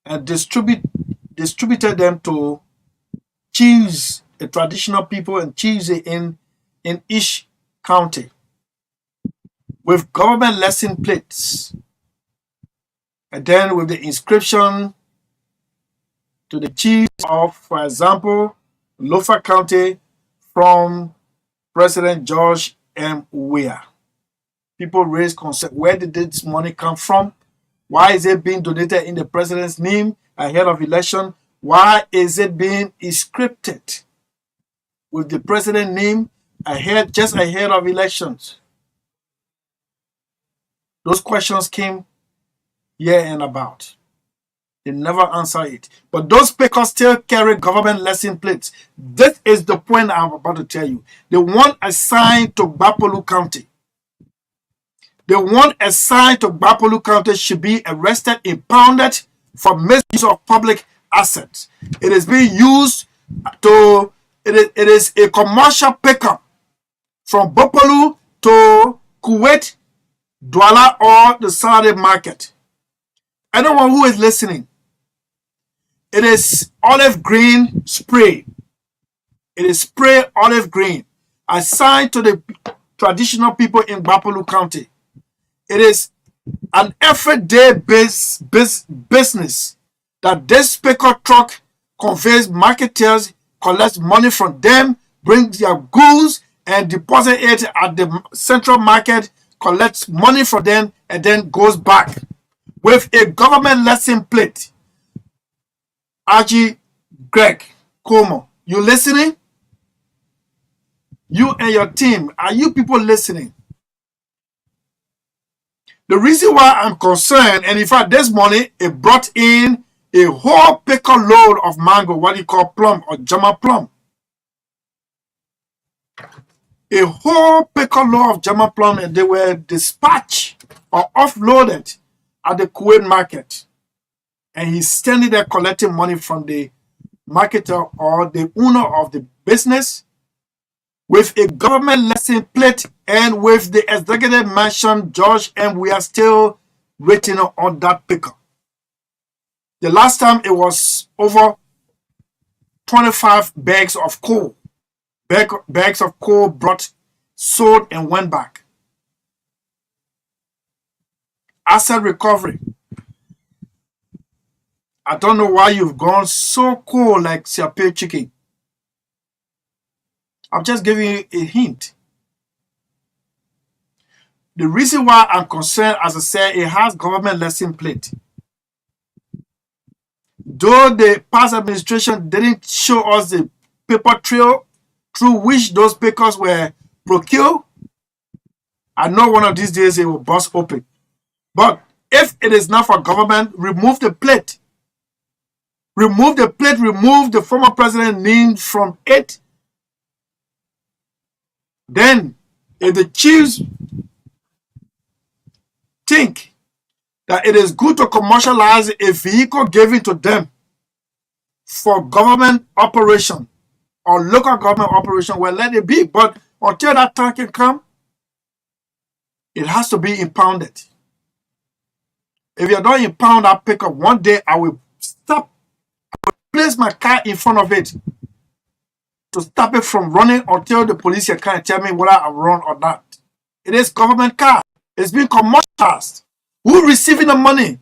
and distributed them to chiefs, the traditional people and chiefs in each county with government license plates, and then with the inscription to the chiefs of, for example, Lofa County from President George M. Weah. People raise concern. Where did this money come from? Why is it being donated in the president's name ahead of election? Why is it being scripted with the president's name just ahead of elections? Those questions came here and about. They never answer it. But those pickers still carry government license plates. This is the point I'm about to tell you. The one assigned to Bapolu County. The one assigned to Bapolu County should be arrested, impounded for misuse of public assets. It is being used to, it is a commercial pickup from Bapolu to Kuwait, Douala, or the Saudi market. Anyone who is listening, it is olive green spray. It is spray olive green assigned to the traditional people in Bapolu County. It is an everyday business that this pickup truck conveys marketers, collects money from them, brings their goods and deposit it at the central market, collects money from them, and then goes back with a government license plate. Archie, Greg, Como, you listening? You and your team, are you people listening? The reason why I'm concerned, and in fact this morning it brought in a whole picker load of mango, what you call plum or Jama plum. A whole picker load of Jama plum, and they were dispatched or offloaded at the Kuwait market. And he's standing there collecting money from the marketer or the owner of the business with a government license plate and with the executive mansion George M. We are still written on that pickup. The last time it was over 25 bags of coal. Bags of coal brought, sold, and went back. Asset recovery. I don't know why you've gone so cold like Siape chicken. I'm just giving you a hint. The reason why I'm concerned, as I said, it has government license plate. Though the past administration didn't show us the paper trail through which those papers were procured, I know one of these days it will bust open. But if it is not for government, remove the plate. Remove the plate, remove the former president's name from it. Then, if the chiefs think that it is good to commercialize a vehicle given to them for government operation or local government operation, well, let it be. But until that time can come, it has to be impounded. If you don't impound that pickup, one day I will stop. Place my car in front of it to stop it from running until the police can tell me whether I run or not. It is government car. It's been commercialized. Who receiving the money?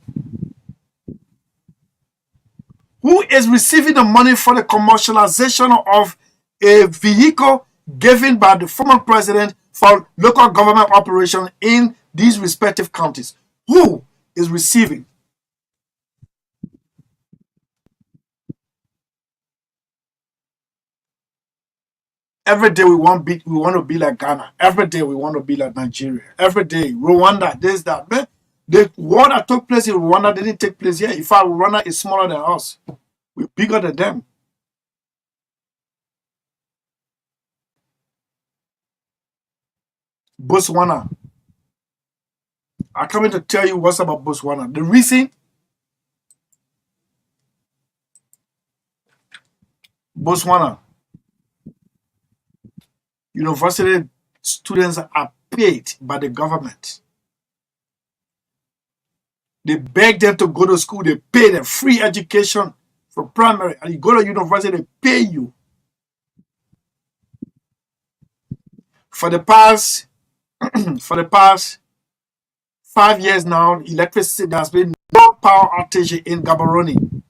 Who is receiving the money for the commercialization of a vehicle given by the former president for local government operation in these respective counties. Who is receiving? Every day we want to be like Ghana. Every day we want to be like Nigeria. Every day Rwanda, this, that. Man, the war that took place in Rwanda didn't take place here. In fact, Rwanda is smaller than us. We're bigger than them. Botswana. I'm coming to tell you what's about Botswana. The reason Botswana university students are paid by the government. They beg them to go to school. They pay them free education for primary. And you go to university, they pay you. For the past 5 years now, electricity, there's been no power outage in Gaborone.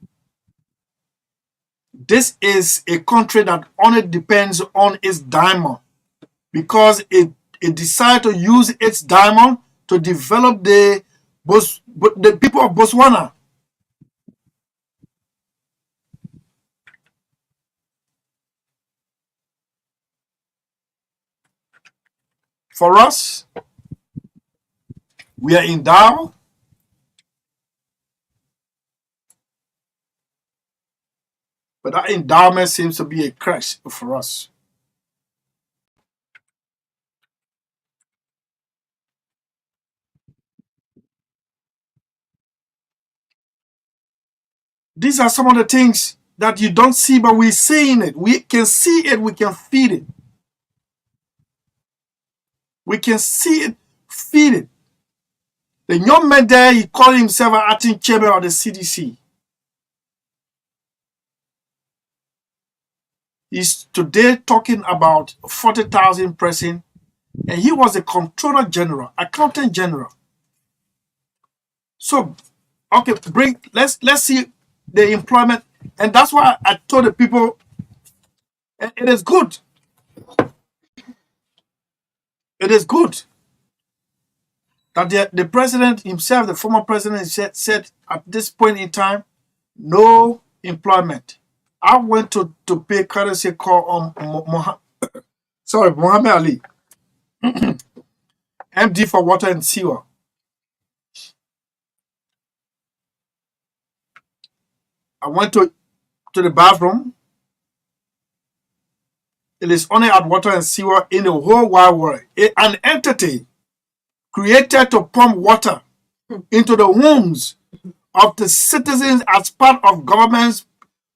This is a country that only depends on its diamond, because it decided to use its diamond to develop the people of Botswana. For us, we are endowed, but that endowment seems to be a curse for us. These are some of the things that you don't see, but we're seeing it. We can see it, we can feel it. We can see it, feel it. The young man there, he called himself an acting chairman of the CDC. He's today talking about 40,000 pressing, and he was a controller general, accountant general. So, okay, let's see the employment, and that's why I told the people, it is good. It is good that the president himself, the former president, said at this point in time, no employment. I went to pay courtesy call on Muhammad Ali, MD for water and sewer. I went to the bathroom. It is only at water and sewer in the whole wide world. An entity created to pump water into the homes of the citizens as part of government's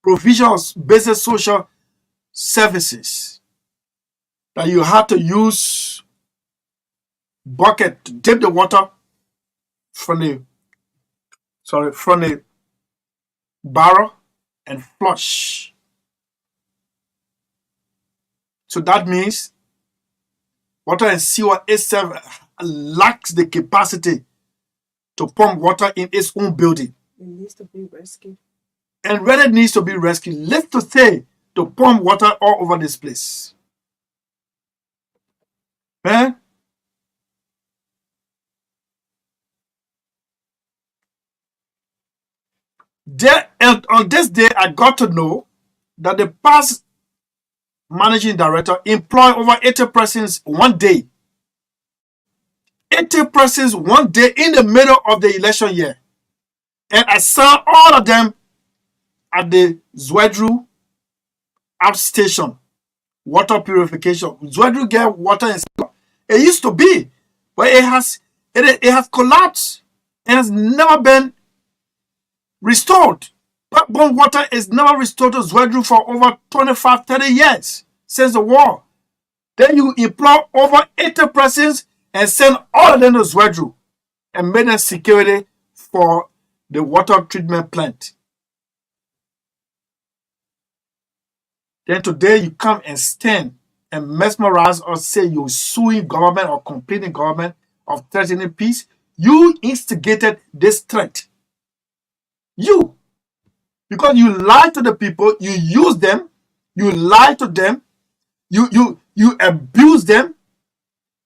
provision of basic social services. That you had to use bucket to dip the water from the barrel and flush. So that means water and sewer itself lacks the capacity to pump water in its own building. It needs to be rescued. And whether it needs to be rescued, let's to say to pump water all over this place. Man, on this day, I got to know that the past managing director employed over 80 persons one day. 80 persons one day in the middle of the election year. And I saw all of them at the Zwedru outstation, water purification. Zwedru get water and sewer. It used to be, but it has collapsed and has never been restored. Backbone water is never restored to Zwedru for over 25, 30 years since the war. Then you employ over 80 persons and send all of them to Zwedru and make them security for the water treatment plant. Then today you come and stand and mesmerize or say you're suing government or complaining government of threatening peace. You instigated this threat. You. Because you lie to the people, you use them, you lie to them, you abuse them,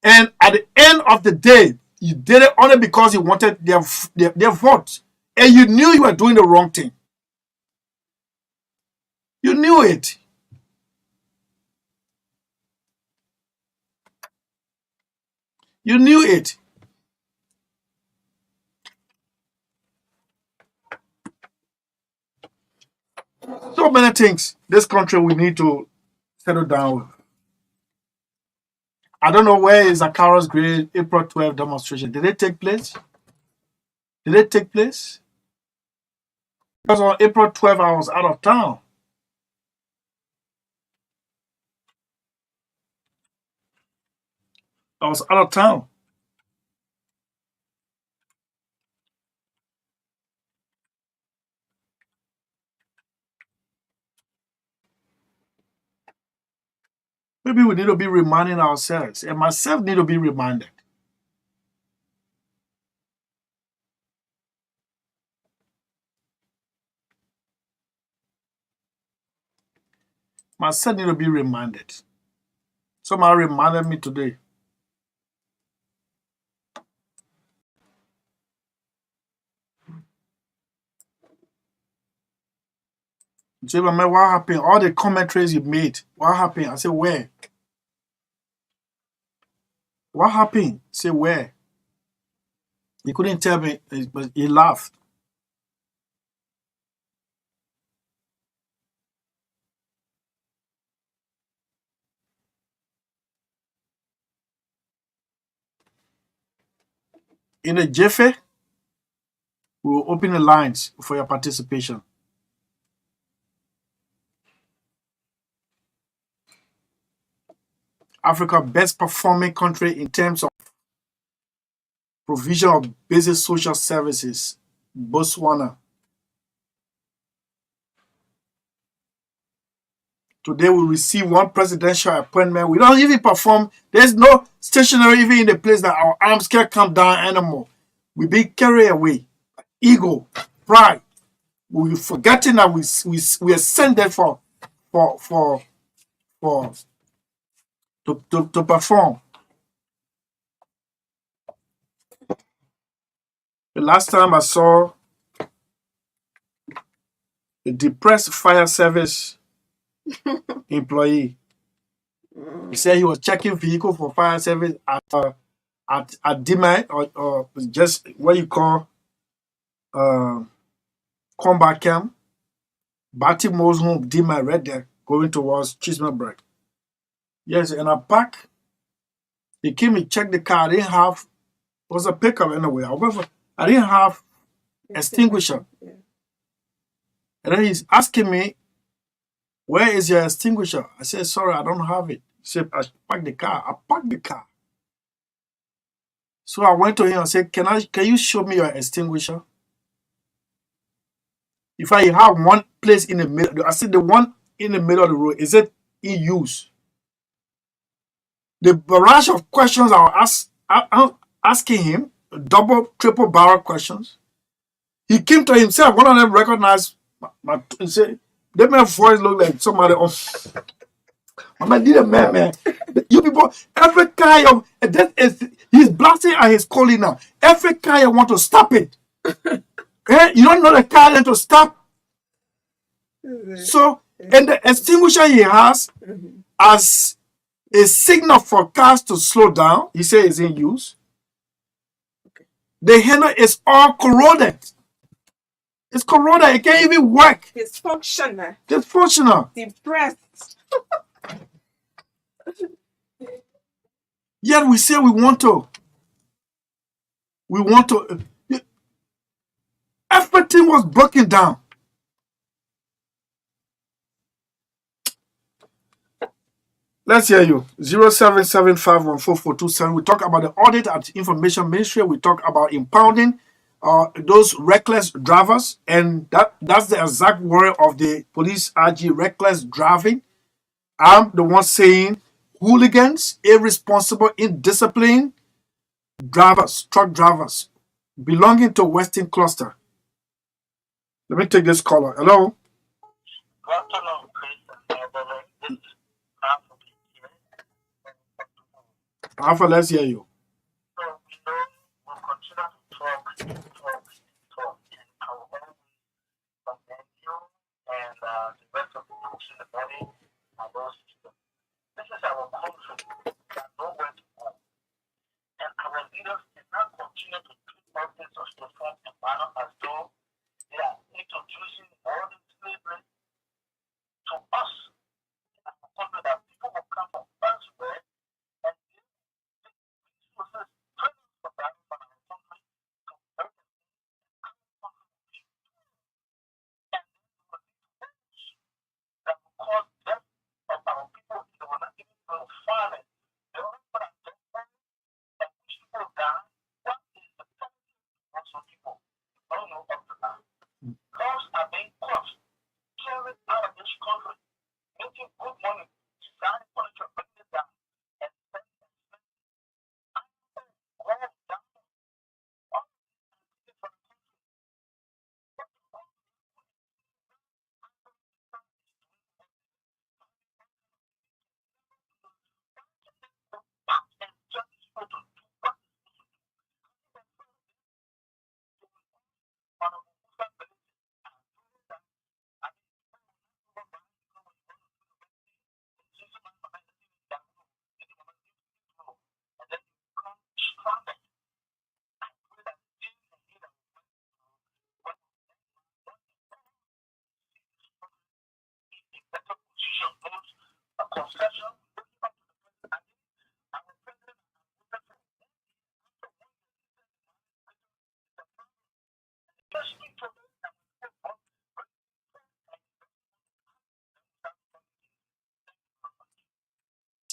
and at the end of the day, You did it only because you wanted their vote. And you knew you were doing the wrong thing. You knew it. You knew it. So many things this country we need to settle down with. I don't know where is Zacharias Gray April 12 demonstration. Did it take place? Did it take place? Because on April 12 I was out of town. I was out of town. Maybe we need to be reminding ourselves, and myself need to be reminded. Myself need to be reminded. Somebody reminded me today. Say, man, what happened? All the commentaries you made, what happened? I said, where? What happened? Say, where? He couldn't tell me, but he laughed. In a jiffy, we will open the lines for your participation. Africa best performing country in terms of provision of basic social services, Botswana. Today we receive one presidential appointment. We don't even perform. There's no stationary even in the place that our arms can't come down anymore. We be carried away. Ego, pride. We're forgetting that we are sent there to perform. The last time I saw a depressed fire service employee, he said he was checking vehicle for fire service at Dima or just what you call combat camp. Baltimore's home, Dima, right there, going towards Chismelberg. Yes, and I parked. He came and checked the car. I didn't have, it was a pickup anyway. However, I didn't have extinguisher. Yeah. And then he's asking me, where is your extinguisher? I said, sorry, I don't have it. He said, I parked the car. I parked the car. So I went to him and said, can you show me your extinguisher? If I have one place in the middle, I said the one in the middle of the road, is it in use? The barrage of questions I'm asking him, double, triple barrel questions. He came to himself. One of them recognized he said, that man's voice looked like somebody on. I need a man. You people, every kind of he's blasting at his calling now. Every kind want to stop it. You don't know the kind to stop. So, and the extinguisher he has as a signal for cars to slow down, he says is in use. The handle is all corroded. It's corroded. It can't even work. Dysfunctional. Dysfunctional. Depressed. Yet we say we want to. Everything was broken down. Let's hear you. 0775144227. We talk about the audit at Information Ministry. We talk about impounding those reckless drivers, and that's the exact word of the police RG, reckless driving. I'm the one saying hooligans, irresponsible, indisciplined drivers, truck drivers belonging to Western Cluster. Let me take this caller. Hello. Alpha, let's hear you.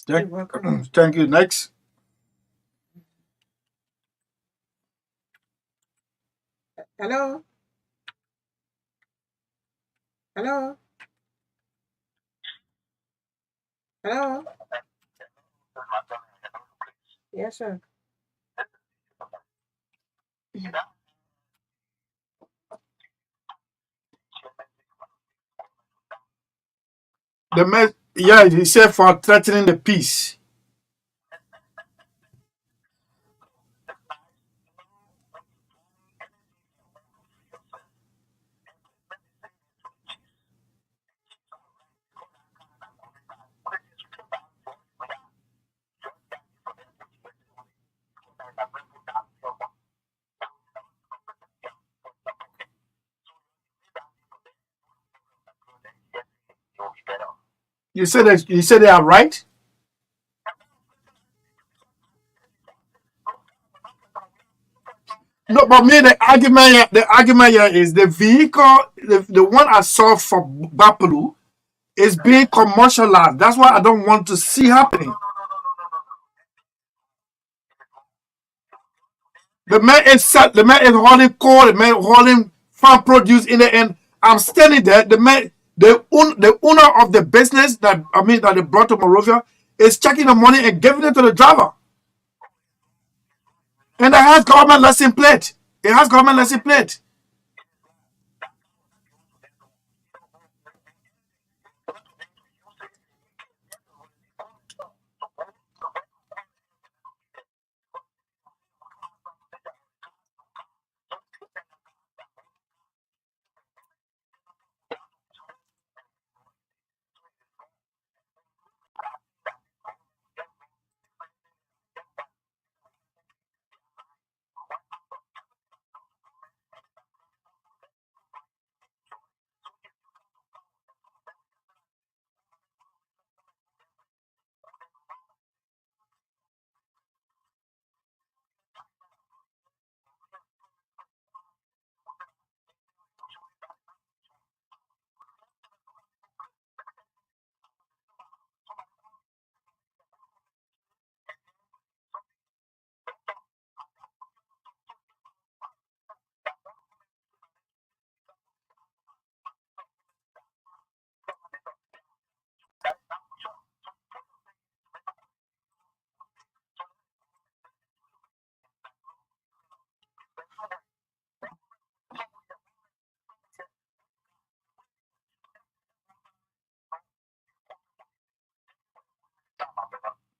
You're Thank, welcome. thank you. Next. Hello? Hello? Hello? Yes, sir. Yeah, he said for threatening the peace. You said they are right. No, but me the argument here is the vehicle, the one I saw for Bapalu is being commercialized. That's what I don't want to see happening. The man is hauling coal, the man hauling farm produce in the end. I'm standing there. The owner of the business that they brought to Morovia is checking the money and giving it to the driver. And it has government license plate. It has government license plate.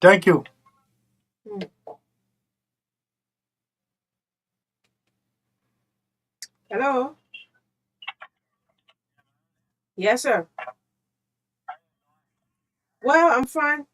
Thank you. Hmm. Hello? Yes, sir. Well, I'm fine.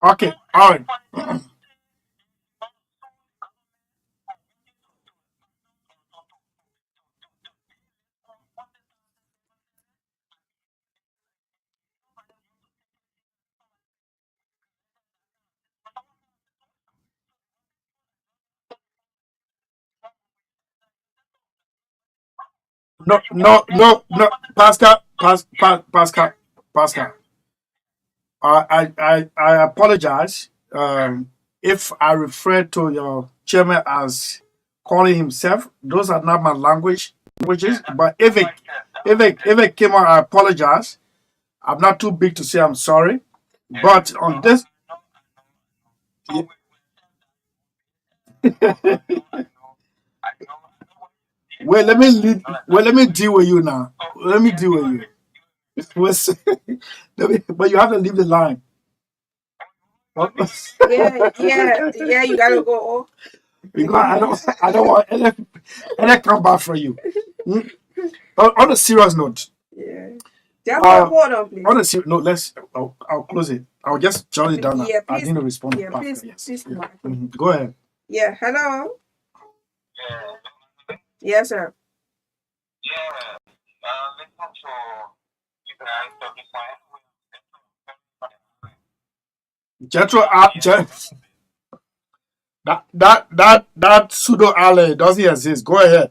Okay, all right. No, no, no, no, Pascal, Pascal, Pascal. I apologize if I refer to your chairman as calling himself. Those are not my languages. But if it came out, I apologize. I'm not too big to say I'm sorry. But on this, well, let me deal with you now. Let me deal with you. Listen, but you have to leave the line. Yeah, you gotta go. Because I don't want any come back from you. Hmm? On a serious note, Yeah. Just hold on, please. on a serious note, I'll close it. I'll just jot it down now. Yeah, I please. need to respond. Yeah, please, Yes. please, Yeah. Mark. Go ahead. Yeah, hello. Yes, sir. Jethro, that pseudo ally doesn't exist. Go ahead.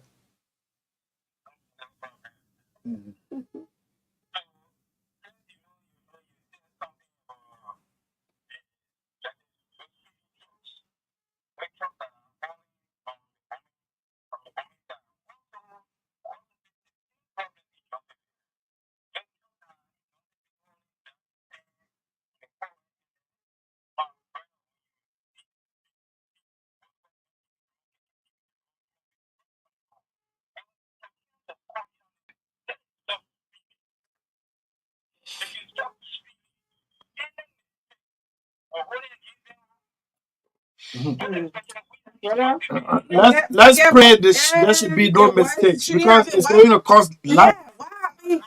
Brother, Let's pray there should be no mistakes because it's going to cause life. yeah, what happened?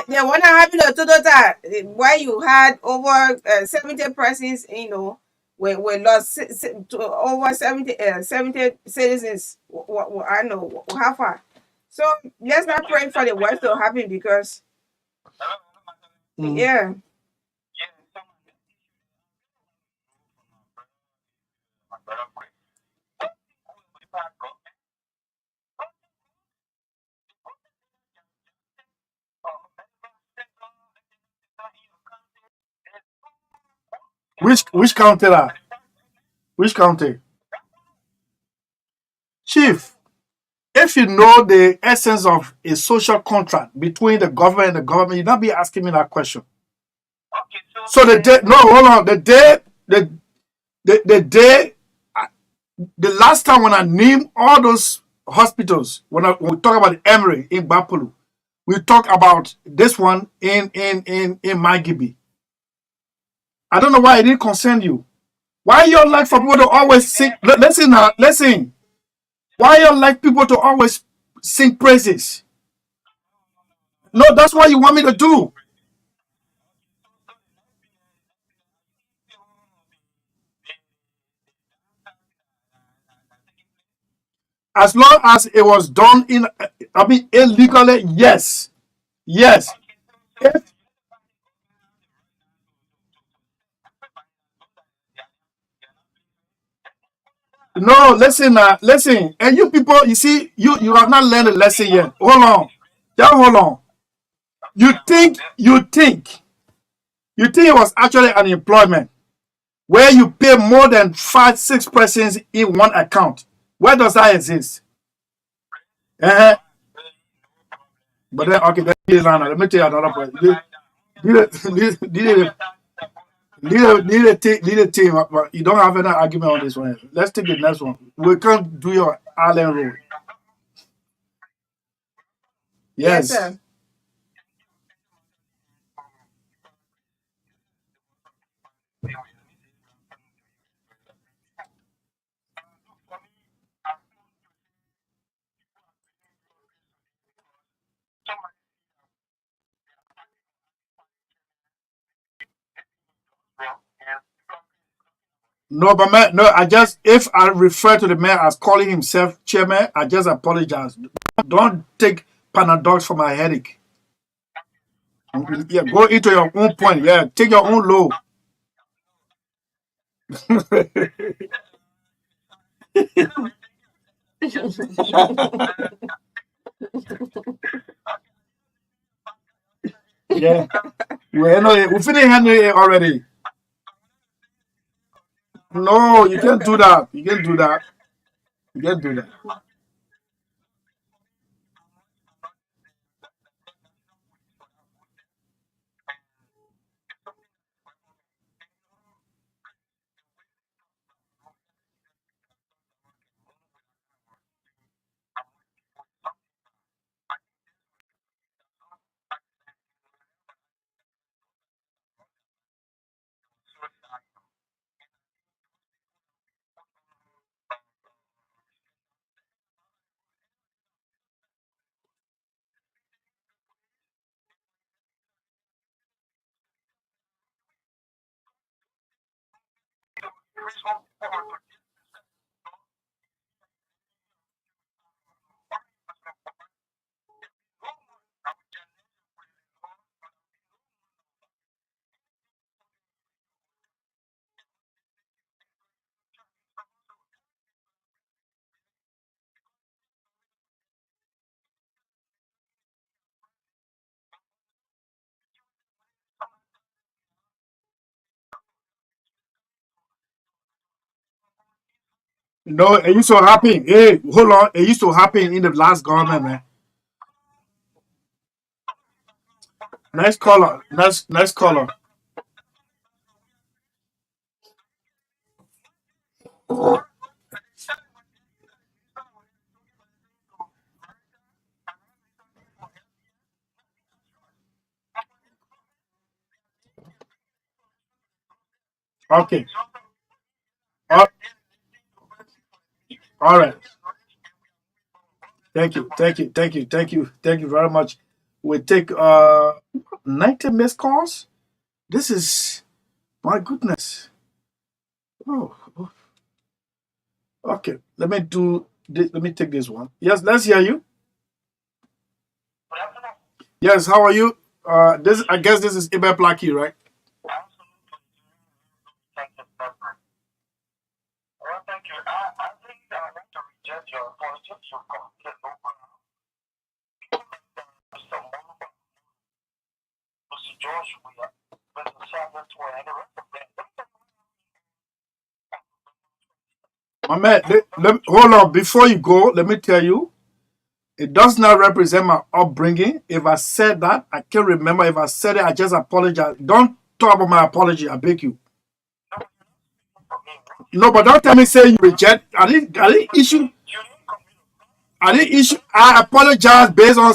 The one that happened to Toyota, where you had over 70 persons, we lost over 70 citizens. I know, how far? So let's not pray for the worst to happen because, yeah. Which county that? Which county? Chief. if you know the essence of a social contract between the government and the government, you'd not be asking me that question. So the day, no, hold on. The day, the last time when I named all those hospitals, when we talk about the Emory in Bapulu, we talk about this one in Magibi. I don't know why it didn't concern you. Why you like for people to always sing? Listen now, listen. Why you like people to always sing praises? No, that's what you want me to do. As long as it was done in, I mean, illegally, yes, yes. If, no, listen, listen, and you people, you see, you have not learned a lesson yet. Hold on, just hold on. You think it was actually an employment where you pay more than 5, 6 persons in one account. Where does that exist? Uh-huh. But then, okay, let me tell you another point. Lead a team, but you don't have any argument on this one. Let's take the next one. We can't do your Allen rule. Yes, Yes. sir. No, but man, no, if I refer to the mayor as calling himself chairman, I just apologize. Don't take Panadox for my headache. Yeah, go into your own point. Yeah, take your own low. Yeah. Well, no, we finished handling it already. No, you can't do that. You can't do that. You can't do that. No, it used to happen. Hey, hold on. It used to happen in the last government, man. Nice color. Nice color. Okay. All all right. Thank you. Thank you. Thank you. Thank you. Thank you very much. We take 90 missed calls. This is my goodness. Oh, oh, okay. Let me do this. Let me take this one. Yes, let's hear you. Yes, how are you? This I guess this is Ibe Plaki, right? My man, hold on. Before you go, let me tell you. It does not represent my upbringing. If I said that, I can't remember. If I said it, I just apologize. Don't talk about my apology. I beg you. No, but don't tell me say you reject. I didn't issue. I didn't issue. I apologize based on.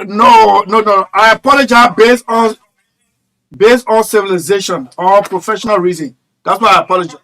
No. I apologize based on civilization or professional reason. That's why I apologize.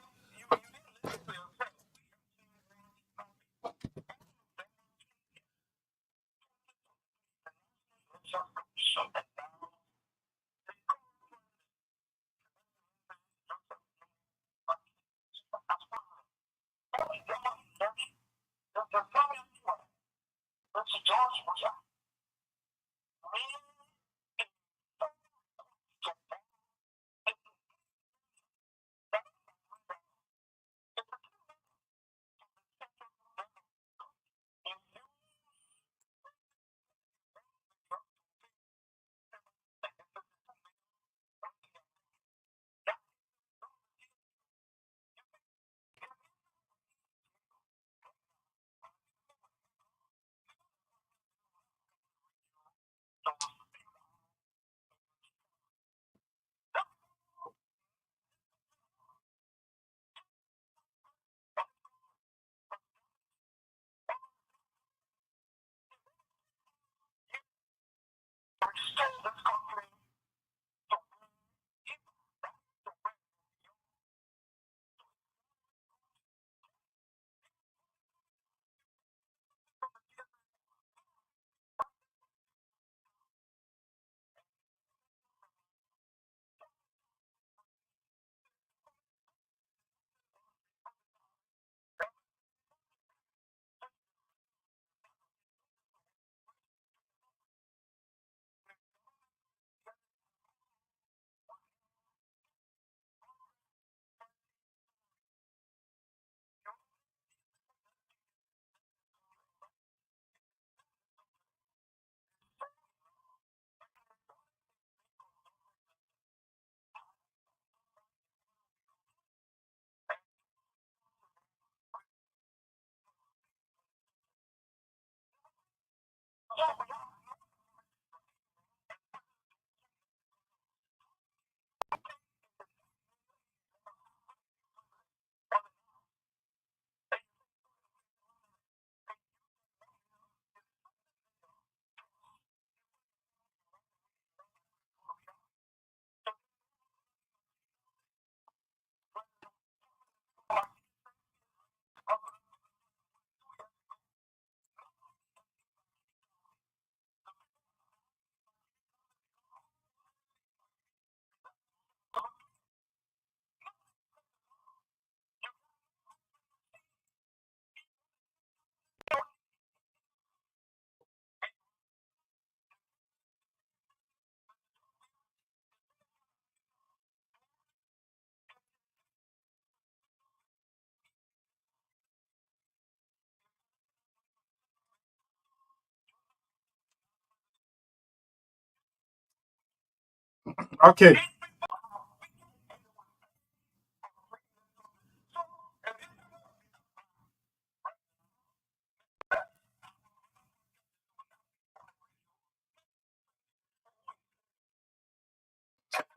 Okay.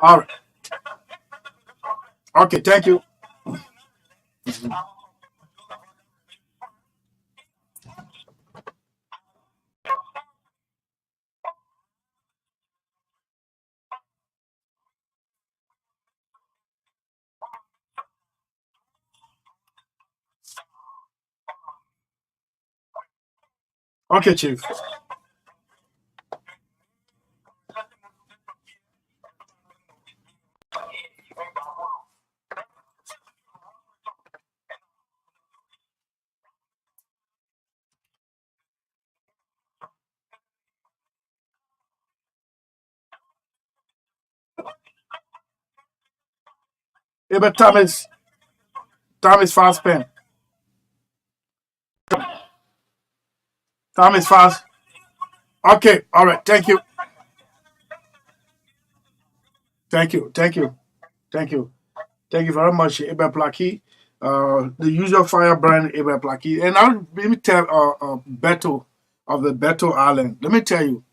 All right. Okay. Thank you. Okay, Chief. Yeah, but time is fast spent. Time is fast. Okay. All right. Thank you. Thank you. Thank you. Thank you. Thank you very much, Ibe Plaki. the usual firebrand Abel Plaki. And let me tell Beto of the Beto Island. Let me tell you.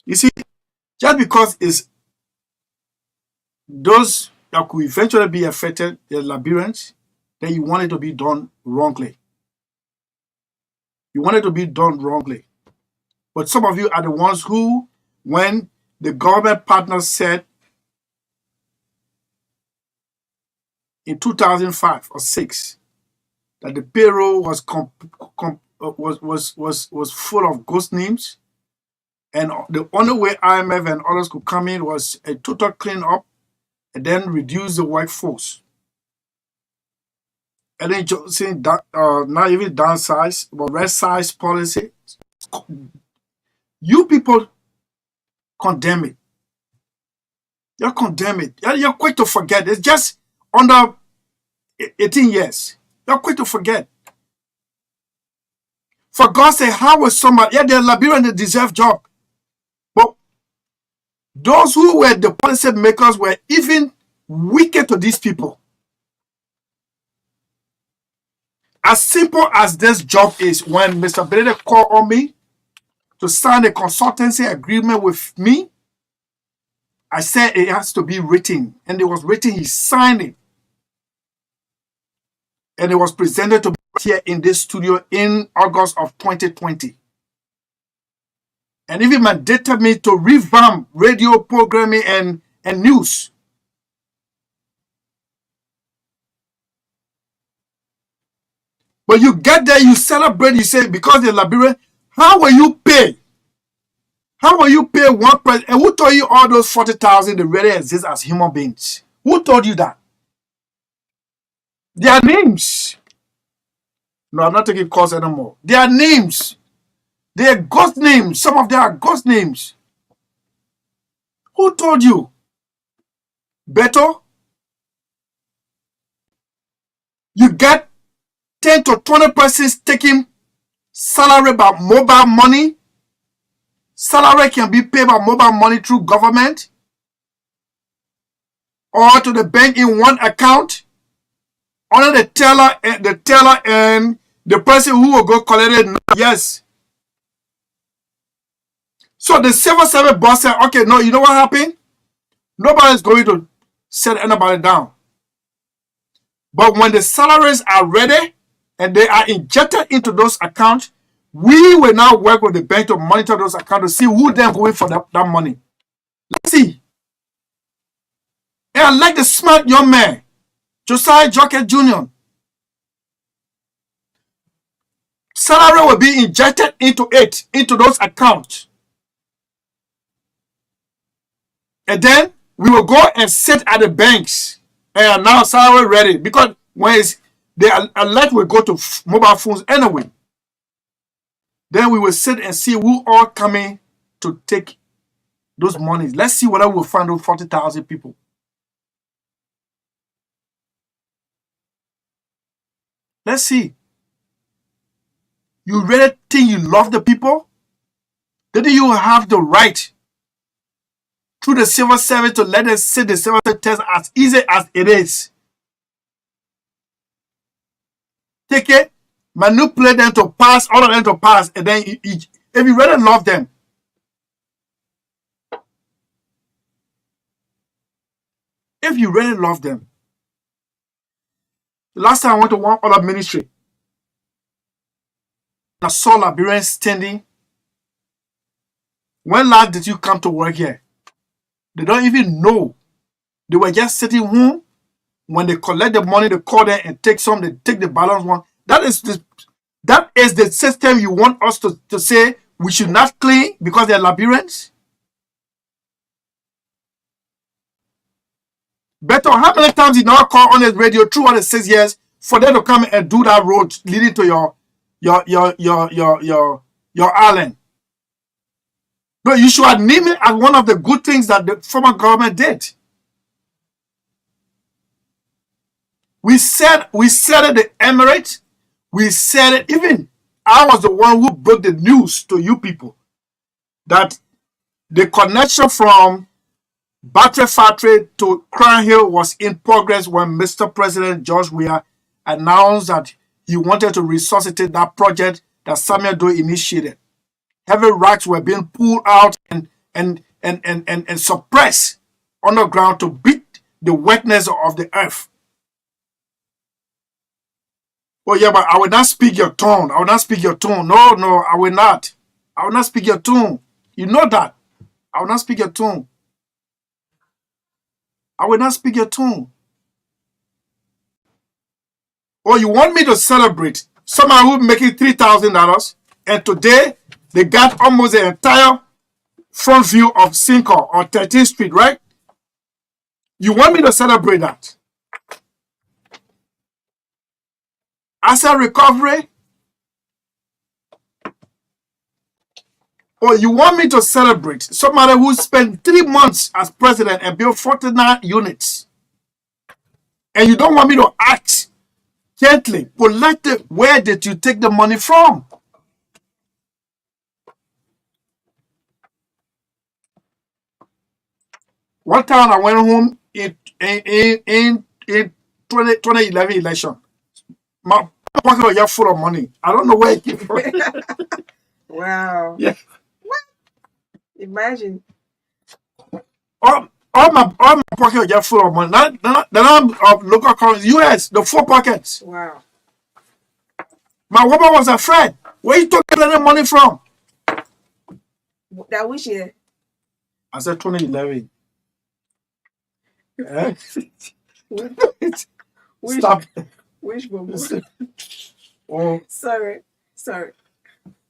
You see, just because it's those that could eventually be affected, the Liberians, then you want it to be done wrongly. You want it to be done wrongly. But some of you are the ones who, when the government partners said in 2005 or 6 that the payroll was full of ghost names, and the only way IMF and others could come in was a total clean up and then reduce the workforce. And then saying that not even downsize, but right size policy. You people condemn it. You condemn it. You're quick to forget. It's just under 18 years. You're quick to forget. For God's sake, how was somebody? Yeah, they're Liberian, they deserve job. But those who were the policy makers were even wicked to these people. As simple as this job is, when Mr. Benedict called on me to sign a consultancy agreement with me, I said it has to be written. And it was written, he signed it. And it was presented to me here in this studio in August of 2020. And even mandated me to revamp radio programming and news. But you get there, you celebrate, you say, because the Liberian, how will you pay? How will you pay one person? And who told you all those 40,000 that really exist as human beings? Who told you that? Their names. No, I'm not taking calls anymore. Their names. They are ghost names. Some of them are ghost names. Who told you? Beto? You get 10 to 20 persons taking salary by mobile money. Salary can be paid by mobile money through government or to the bank in one account. Only the teller and the person who will go collect it. Yes. So the civil service boss said, okay, no, you know what happened? Nobody is going to set anybody down. But when the salaries are ready and they are injected into those accounts, we will now work with the bank to monitor those accounts to see who then going for that money. Let's see. And I like the smart young man, Josiah Jockett Jr. Salary will be injected into those accounts. And then we will go and sit at the banks and now salary ready. Because when the alert will go to mobile phones anyway. Then we will sit and see who are coming to take those monies. Let's see whether we'll find those 40,000 people. Let's see. You really think you love the people? Didn't you have the right through the civil service to let them sit the civil service test as easy as it is? Take it, manipulate them to pass, all of them to pass, and then if you really love them, the last time I went to one other ministry, I saw Liberians standing. When last did you come to work here? They don't even know. They were just sitting home. When they collect the money, they call them and take some. They take the balance one. That is the system you want us to say we should not clean because they're Liberians? Better, how many times did not call on the radio through all the 6 years for them to come and do that road leading to your island? No, you should name it as one of the good things that the former government did. We said it the Emirates. We said it, even I was the one who broke the news to you people that the connection from Battery Factory to Crown Hill was in progress when Mr. President George Weah announced that he wanted to resuscitate that project that Samuel Doe initiated. Heavy rocks were being pulled out and suppressed underground to beat the wetness of the earth. Oh yeah, but I will not speak your tone. I will not speak your tone. No, I will not. I will not speak your tone. You know that. I will not speak your tone. I will not speak your tone. Or you want me to celebrate someone who making $3,000 and today they got almost the entire front view of Cinco or 13th Street, right? You want me to celebrate that? Asset recovery? Or you want me to celebrate somebody who spent 3 months as president and built 49 units? And you don't want me to ask gently, politely, where did you take the money from? One time I went home in 2011 election. My pocket was just full of money. I don't know where it came from. Wow. Yeah. What? Imagine. All my pocket was just full of money. Then I'm of local currency, US, the 4 pockets. Wow. My woman was afraid. Where you taking any money from? That which year? I said 2011. Stop. Which moment? Oh. Sorry.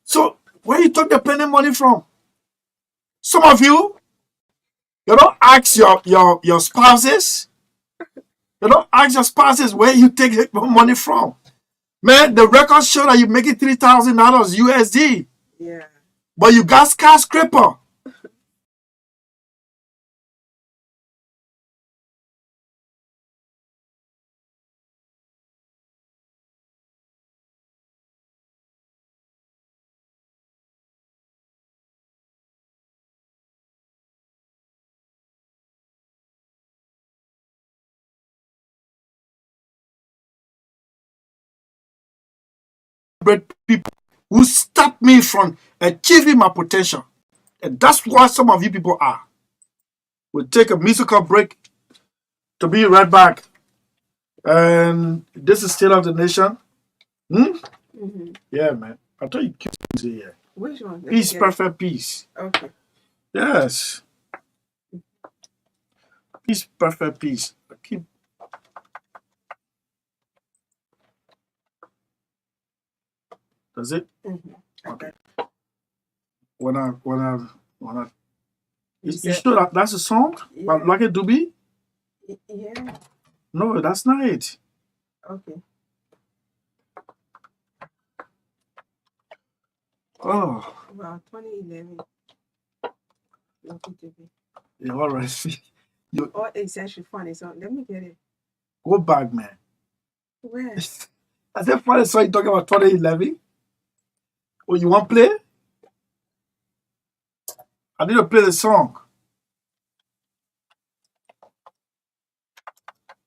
So where you took the penny money from? Some of you don't ask your spouses. You don't ask your spouses where you take the money from. Man, the records show that you're making $3,000 USD. Yeah. But you got skyscraper. People who stop me from achieving my potential. And that's what some of you people are. We'll take a musical break to be right back. And this is State of the Nation. Yeah, man. I thought you keep saying here. Which one? Peace, perfect peace. Okay. Yes. Peace, perfect peace. I keep. Does it? Okay. When I you sure that's a song? Yeah. But like a doobie? Yeah. No, that's not it. Okay. Oh. Wow, 2011. Lucky to be. Yeah, all right. Oh, it's actually funny. So let me get it. Go back, man. Where? I said funny song you talking about 2011? Oh, you want to play? I need to play the song.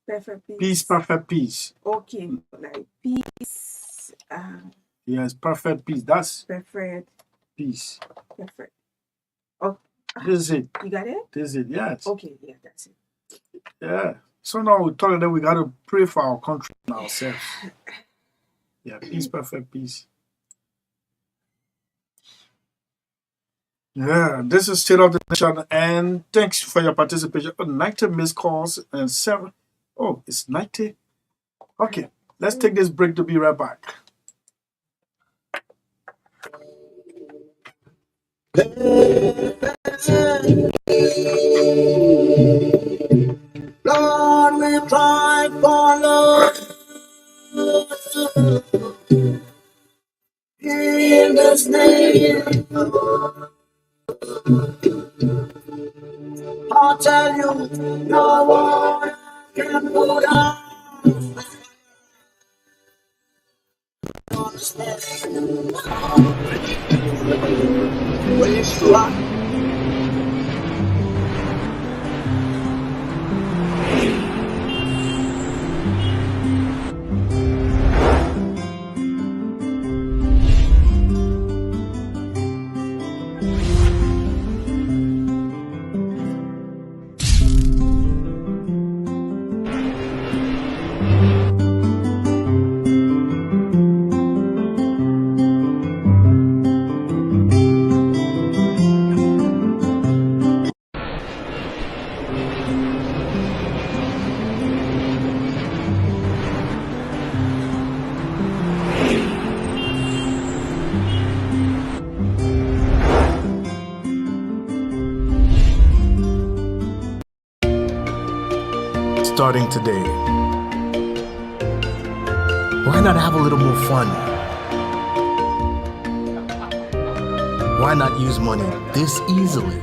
Perfect peace. Peace, perfect peace. Okay, like peace. Yes, perfect peace. That's Perfect. peace. Perfect. Oh. This is it. You got it? This is it, yes. Okay, yeah, that's it. Yeah. So now we're talking that we got to pray for our country and ourselves. Yeah, peace, perfect peace. Yeah, this is State of the Nation, and thanks for your participation. 90 missed calls and 7. Oh, it's 90? Okay, let's take this break to be right back. Lord, we cry for love in this name. I'll tell you, no one can put down. starting today. Why not have a little more fun? Why not use money this easily?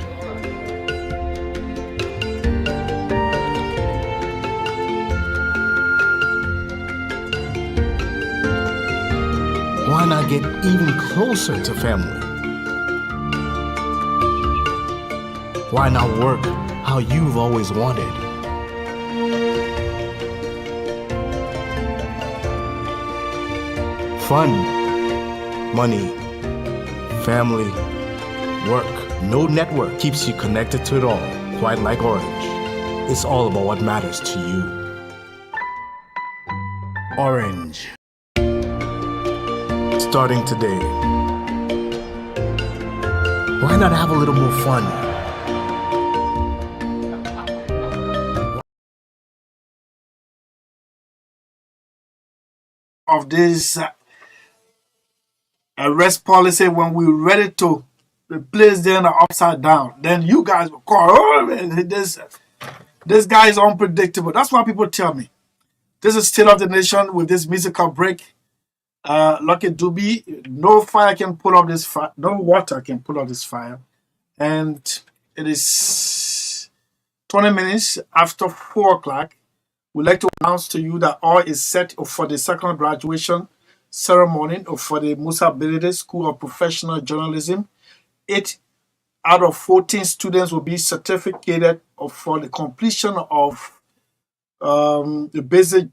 Why not get even closer to family? Why not work how you've always wanted? Fun, money, family, work. No network keeps you connected to it all, quite like Orange. It's all about what matters to you. Orange. Starting today. Why not have a little more fun? Of this arrest policy, when we ready to replace them upside down, then you guys will call, oh, man, this guy is unpredictable. That's what people tell me. This is State of the Nation with this musical break. Lucky Doobie, no fire can pull up this fire, no water can pull up this fire. And it is 20 minutes after 4 o'clock. We'd like to announce to you that all is set for the second graduation ceremony for the Musa Belede School of Professional Journalism. 8 out of 14 students will be certificated for the completion of the basic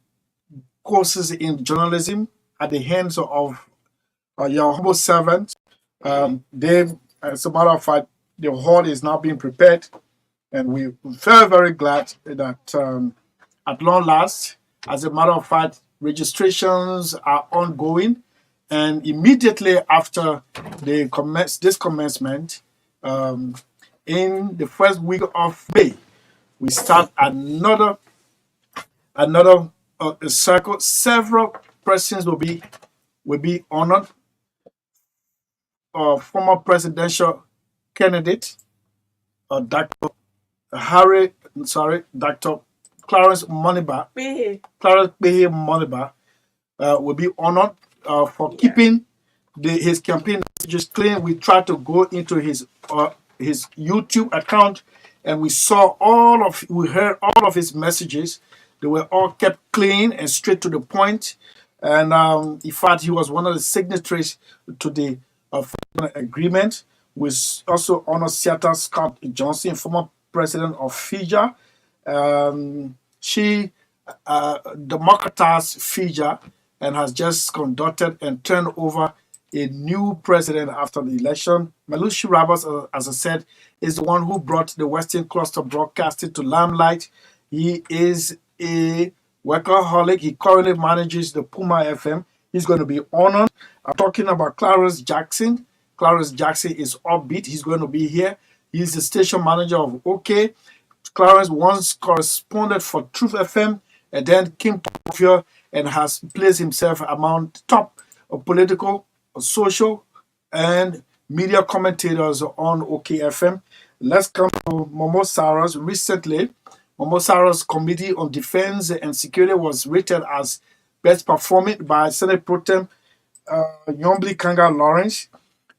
courses in journalism at the hands of your humble servants. As a matter of fact, the hall is now being prepared, and we're very, very glad that at long last, as a matter of fact, registrations are ongoing, and immediately after this commencement, in the first week of May, we start another circle. Several persons will be honored. Former presidential candidate, Dr. Clarence Moniba, will be honored for keeping his campaign messages clean. We tried to go into his YouTube account, and we heard all of his messages. They were all kept clean and straight to the point. And in fact, he was one of the signatories to the agreement. We also honor Seattle Scott Johnson, former president of FIJA. She democratized FIJA and has just conducted and turned over a new president after the election. Malushi Roberts, as I said, is the one who brought the Western Cluster Broadcasting to limelight. He is a workaholic. He currently manages the Puma FM. He's going to be honored. I'm talking about Clarence Jackson. Clarence Jackson is upbeat. He's going to be here. He's the station manager of OK. Clarence once corresponded for Truth FM and then came to here and has placed himself among top political, social, and media commentators on OK FM. Let's come to Momo Sarah's. Recently, Momo Sarah's Committee on Defense and Security was rated as best performing by Senate Pro Tem Yombli Kanga Lawrence.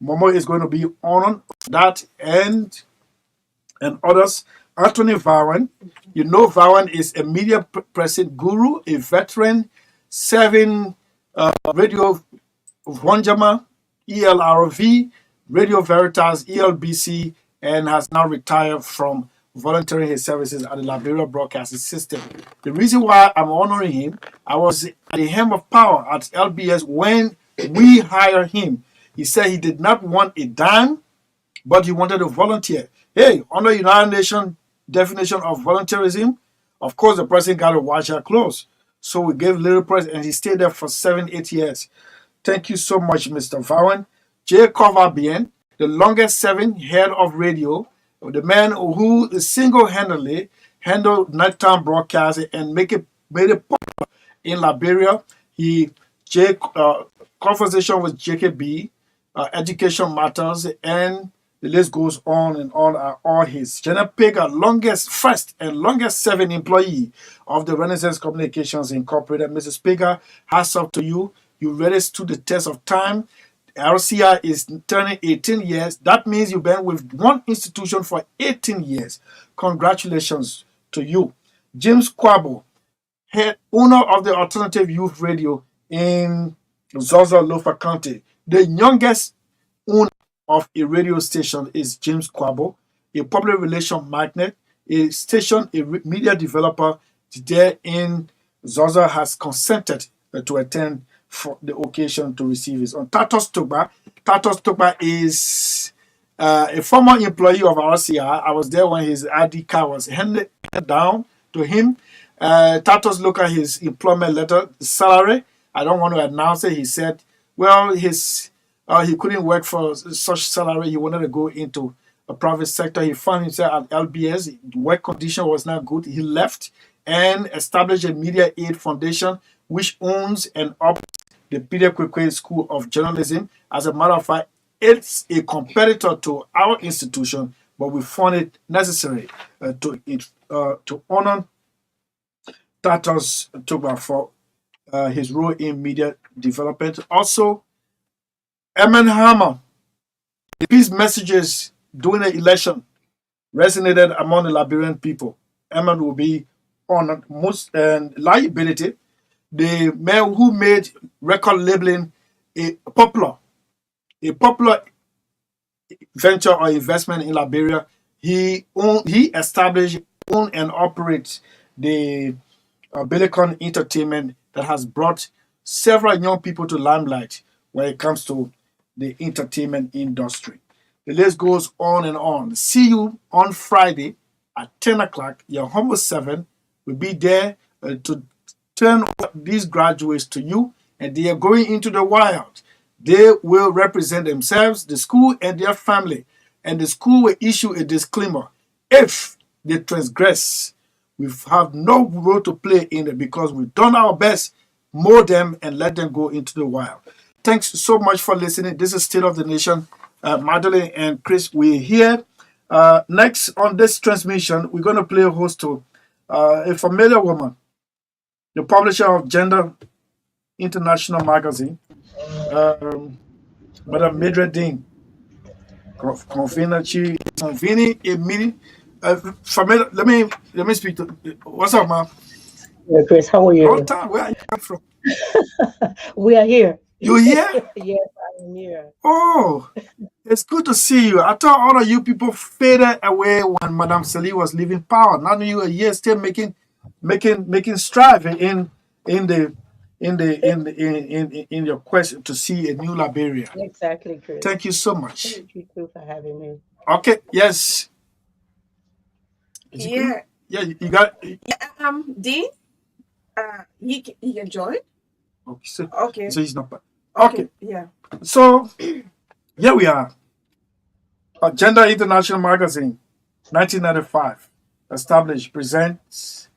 Momo is going to be honored for that and others. Anthony Vawan. You know Vawan is a media pressing guru, a veteran, serving Radio Vonjama, ELRV, Radio Veritas, ELBC, and has now retired from volunteering his services at the Liberia Broadcasting System. The reason why I'm honoring him, I was at the helm of power at LBS when we hired him. He said he did not want a dime, but he wanted to volunteer. Hey, under United Nations definition of volunteerism, of course the person got to wash her clothes. So we gave little price, and he stayed there for 7-8 years. Thank you so much, Mr. Vawan. Jay Coverbien, the longest serving head of radio, the man who single-handedly handled nighttime broadcasting and made it popular in Liberia. Conversation with JKB, Education Matters, and The list goes on and on are all his. General Pega, first and longest serving employee of the Renaissance Communications Incorporated. Mrs. Pega, hats off to you. You really stood the test of time. RCI is turning 18 years. That means you've been with one institution for 18 years. Congratulations to you. James Kwabo, head owner of the Alternative Youth Radio in Zozo, Lofa County. The youngest owner of a radio station is James Kwabo, a public relations magnate, a media developer there in Zozo has consented to attend for the occasion to receive his own. Tatos Togba. Tatos Togba is a former employee of RCI. I was there when his ID card was handed down to him. Tatos looked at his employment letter, salary. I don't want to announce it. He said, well, he couldn't work for such salary. He wanted to go into a private sector. He found himself at LBS. The work condition was not good. He left and established a Media Aid Foundation, which owns and operates the Peter Kwekwe School of Journalism. As a matter of fact, it's a competitor to our institution, but we found it necessary to honor Tatos Togba for his role in media development. Also, Eman Hammer, the peace messages during the election resonated among the Liberian people. Eman will be honored. Most liability, the man who made record labeling a popular venture or investment in Liberia. He established, own and operates the Belicon Entertainment that has brought several young people to limelight when it comes to the entertainment industry. The list goes on and on. See you on Friday at 10 o'clock. Your humble servant will be there to turn these graduates to you, and they are going into the wild. They will represent themselves, the school, and their family. And the school will issue a disclaimer. If they transgress, we have no role to play in it because we've done our best, mold them, and let them go into the wild. Thanks so much for listening. This is State of the Nation. Magdalene and Chris, we're here. Next on this transmission, we're going to play a host to a familiar woman, the publisher of Gender International Magazine, Madam Mildred Dean, convening a meeting. Let me speak to. What's up, ma'am? Yeah, Chris, how are you? Long time. Where are you coming from? We are here. You here? Yes, I am here. Oh, it's good to see you. I thought all of you people faded away when Madame SELLEE was leaving power. Now you are here still making strive in your quest to see a new Liberia. Exactly, Chris. Thank you so much. Thank you too for having me. Okay. Yes. Yeah. Yeah. You got. Yeah. Dean. He can join. Okay. So, Okay. So he's not. Okay. Yeah. So here we are. Gender International Magazine, 1995, established, presents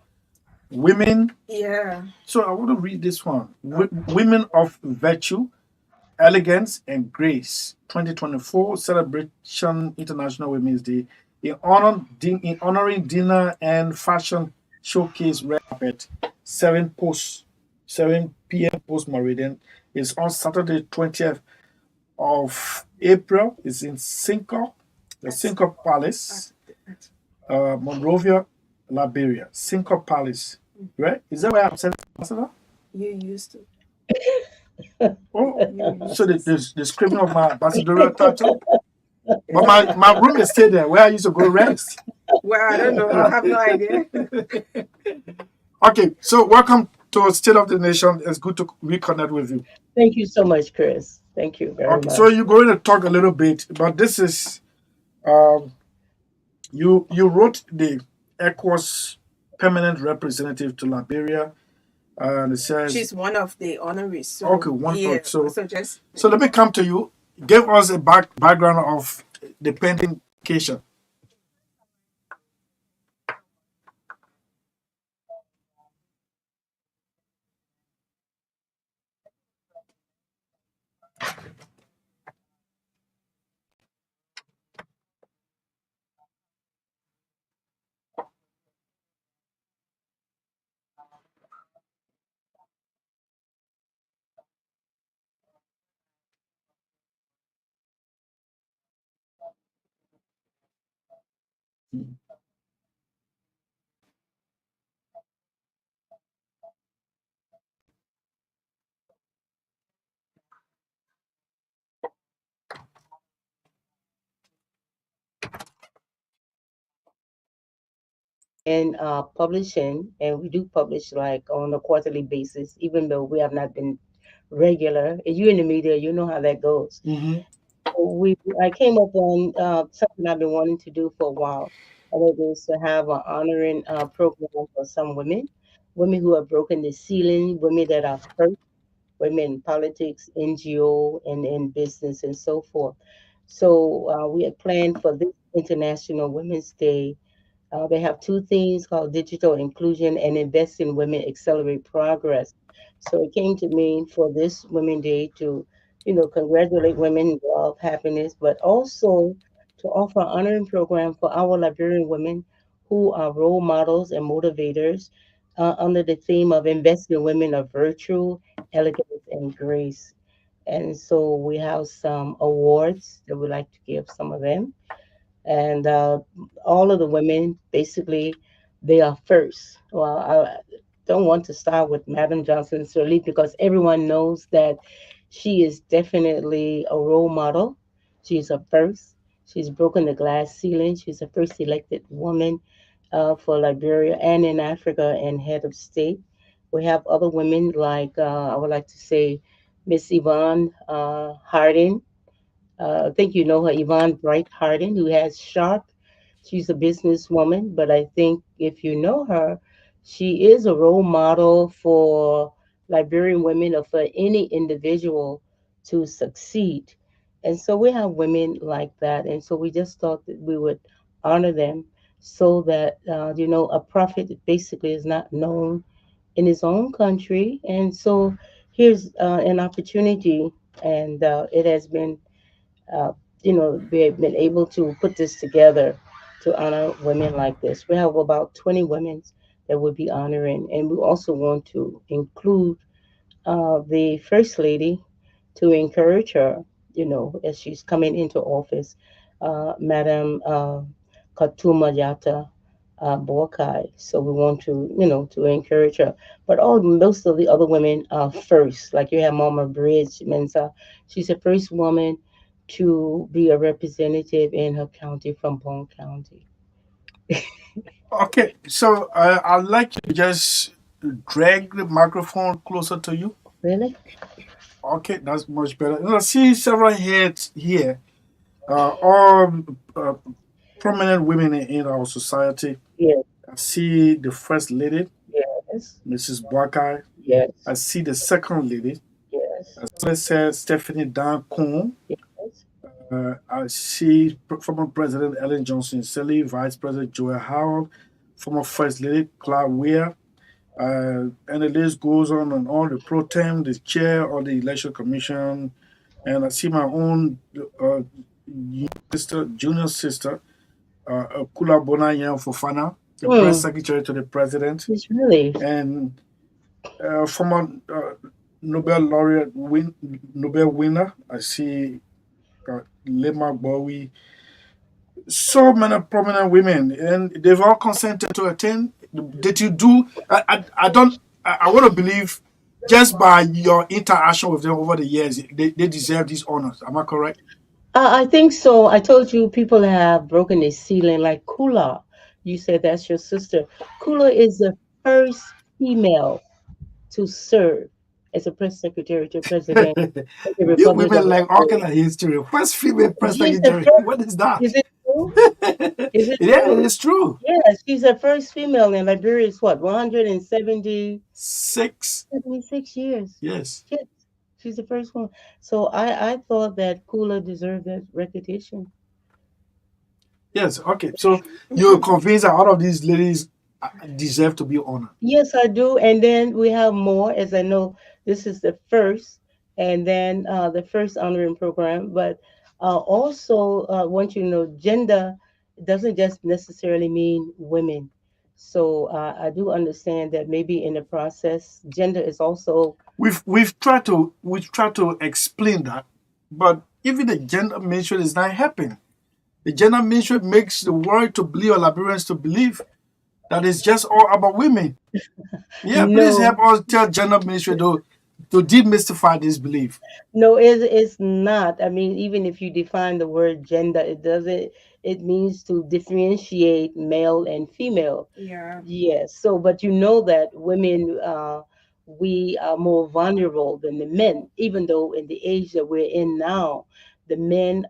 women. Yeah. So I want to read this one. Women of Virtue, Elegance, and Grace, 2024 Celebration International Women's Day. In honoring dinner and fashion showcase red carpet, 7 p.m. post meridian is on Saturday, 20th of April. It's in Cinco, the Cinco Palace, Monrovia, Liberia. Cinco Palace, right? Is that where I'm saying, Ambassador? You used to. Oh, so the scribbling of my ambassadorial title. But my room is still there where I used to go rest. Well, I don't know. I have no idea. Okay, so welcome to State of the Nation. It's good to reconnect with you. Thank you so much, Chris. Thank you very much. So you're going to talk a little bit, but this is you wrote the ECOWAS permanent representative to Liberia, and it says she's one of the honorees. So, okay, wonderful. Yeah, so let me come to you. Give us a background of the pending case. And publishing, and we do publish like on a quarterly basis, even though we have not been regular. And you in the media, you know how that goes. I came up on something I've been wanting to do for a while, and it is to have an honoring program for some women who have broken the ceiling, women that are first, women in politics, NGO, and in business, and so forth. So we had planned for this International Women's Day. They have two themes called digital inclusion and invest in women, accelerate progress. So it came to me for this Women Day to, congratulate women, love, happiness, but also to offer an honoring program for our Liberian women who are role models and motivators under the theme of invest in women of virtue, elegance, and grace. And so we have some awards that we'd like to give some of them, and all of the women basically they are first. Well, I don't want to start with Madam Johnson Sirleaf because everyone knows that she is definitely a role model. She's a first. She's broken the glass ceiling. She's the first elected woman for Liberia and in Africa and head of state. We have other women like I would like to say Miss Yvonne Harding. I think you know her, Yvonne Bright Harding, who has sharp. She's a businesswoman, but I think if you know her, she is a role model for Liberian women or for any individual to succeed. And so we have women like that. And so we just thought that we would honor them so that, a prophet basically is not known in his own country. And so here's an opportunity, and it has been uh, we've been able to put this together to honor women like this. We have about 20 women that we'll be honoring, and we also want to include the First Lady to encourage her, as she's coming into office, Madam Katuma Yata Borkai. So we want to, to encourage her. But most of the other women are first. Like you have Mama Bridge Mensa. She's the first woman to be a representative in her county from Bone County. Okay, so I'd like you to just drag the microphone closer to you. Really? Okay, that's much better. I see several heads here, all prominent women in our society. Yes. I see the First Lady, Yes. Mrs. Barkai. Yes. I see the Second Lady. Yes. As I said, Stephanie Dan Kuhn. Yes. I see former President Ellen Johnson Sirleaf, Vice President Joel Howard, former First Lady Clark Weir, and the list goes on and on. The pro tem, the chair of the Election Commission, and I see my own junior sister, Kula Bonayan Fofana, the press secretary to the president, really, and former Nobel laureate Nobel winner. I see Lema Bowie. So many prominent women, and they've all consented to attend. Did you do? I don't. I want to believe just by your interaction with them over the years, they deserve these honors. Am I correct? I think so. I told you people have broken the ceiling, like Kula. You said that's your sister. Kula is the first female to serve as a press secretary to president of the You Republic women of like all Liberia. kind of history. First female press She's the secretary. first. What is that? Is it true? Is it Yeah, true? it is true. Yes, she's the first female in Liberia. Is what 176 years. Yes. Yes, she's the first one. So I thought that Kula deserved that recognition. Yes. Okay. So you're convinced that all of these ladies deserve to be honored. Yes, I do. And then we have more, as I know this is the first, and then the first honoring program. But also, want you to know, gender doesn't just necessarily mean women. So I do understand that maybe in the process, gender is also. We've tried to explain that, but even the gender mention is not happening. The gender mainstream makes the world to believe, or Liberians to believe, that it's just all about women. Yeah, please No, help us tell gender mainstream to demystify this belief. no, it's not. I mean, even if you define the word gender, it doesn't, it means to differentiate male and female. Yeah. Yes. So, but you know that women, we are more vulnerable than the men, even though in the age that we're in now, the men,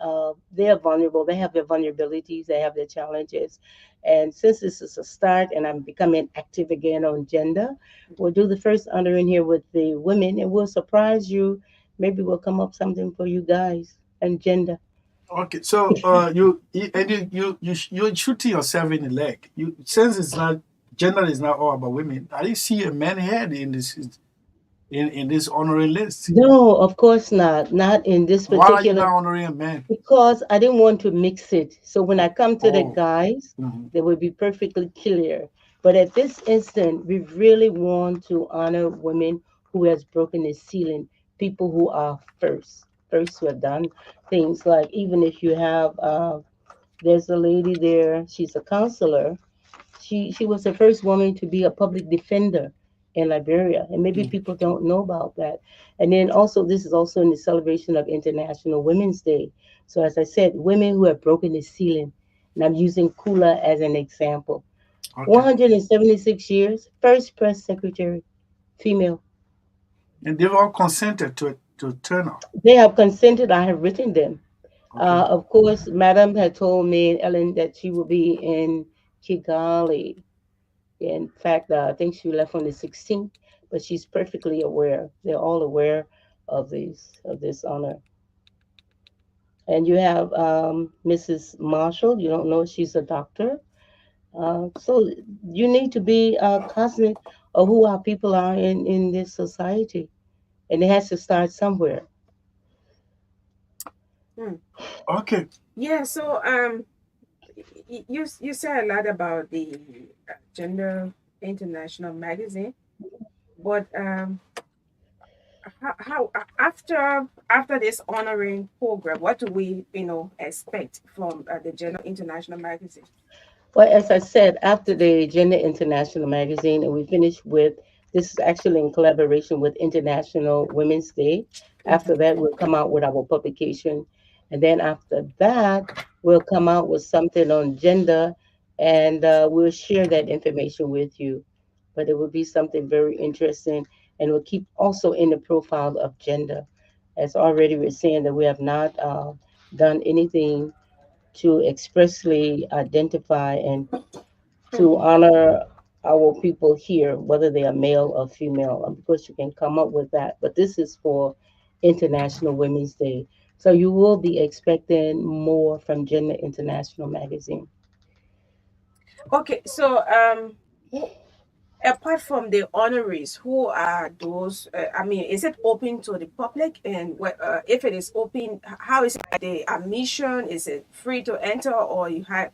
they are vulnerable. They have their vulnerabilities, they have their challenges. And since this is a start and I'm becoming active again on gender, we'll do the first honor in here with the women and we'll surprise you. Maybe we'll come up something for you guys and gender. Okay, so you're shooting yourself in the leg. You since it's not gender is not all about women. I didn't see a man head in this honoring list. No, of course not. Not in this Why are you particular, not honoring a man? because I didn't want to mix it. So when I come to the Oh, guys, mhm. they will be perfectly clear. But at this instant, we really want to honor women who has broken the ceiling, people who are first who have done things like, even if you have, there's a lady there, she's a counselor. She was the first woman to be a public defender in Liberia, and maybe Mm. people don't know about that. And then also, this is also in the celebration of International Women's Day. So as I said, women who have broken the ceiling, and I'm using Kula as an example. Okay, 176 years, first press secretary, female. and they've all consented to turn out. They have consented. I have written them. Okay, Of course, Madam had told me, Ellen, that she will be in Kigali. In fact, I think she left on the 16th, but she's perfectly aware. They're all aware of this honor. And you have Mrs. Marshall. You don't know she's a doctor. So you need to be cognizant of who our people are in this society, and it has to start somewhere. Hmm. okay. Yeah. So you said a lot about the Gender International magazine, but after this honoring program, what do we expect from the Gender International magazine? Well, as I said, after the Gender International magazine, and we finished with, this is actually in collaboration with International Women's Day. After that, we'll come out with our publication. And then after that, we'll come out with something on gender, and we'll share that information with you. But it will be something very interesting, and we'll keep also in the profile of gender. As already we're saying that we have not done anything to expressly identify and to honor our people here, whether they are male or female. Of course, you can come up with that, but this is for International Women's Day. So you will be expecting more from Gender International magazine. Okay, so who, apart from the honorees, who are those? I mean, is it open to the public? And if it is open, how is it like the admission? Is it free to enter, or you have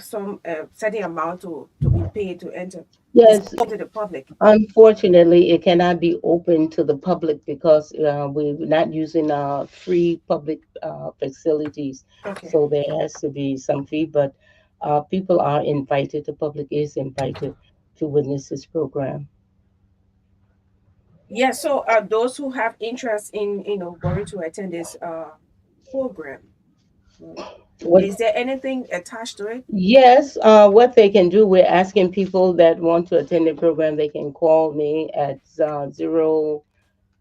some certain amount to be paid to enter? Is it Yes, open to the public? unfortunately, it cannot be open to the public because we're not using free public facilities. Okay. So there has to be some fee, but people are invited, the public is invited to witness this program. Yeah. So those who have interest in going to attend this program, What? is there anything attached to it? Yes, what they can do, we're asking people that want to attend the program, they can call me at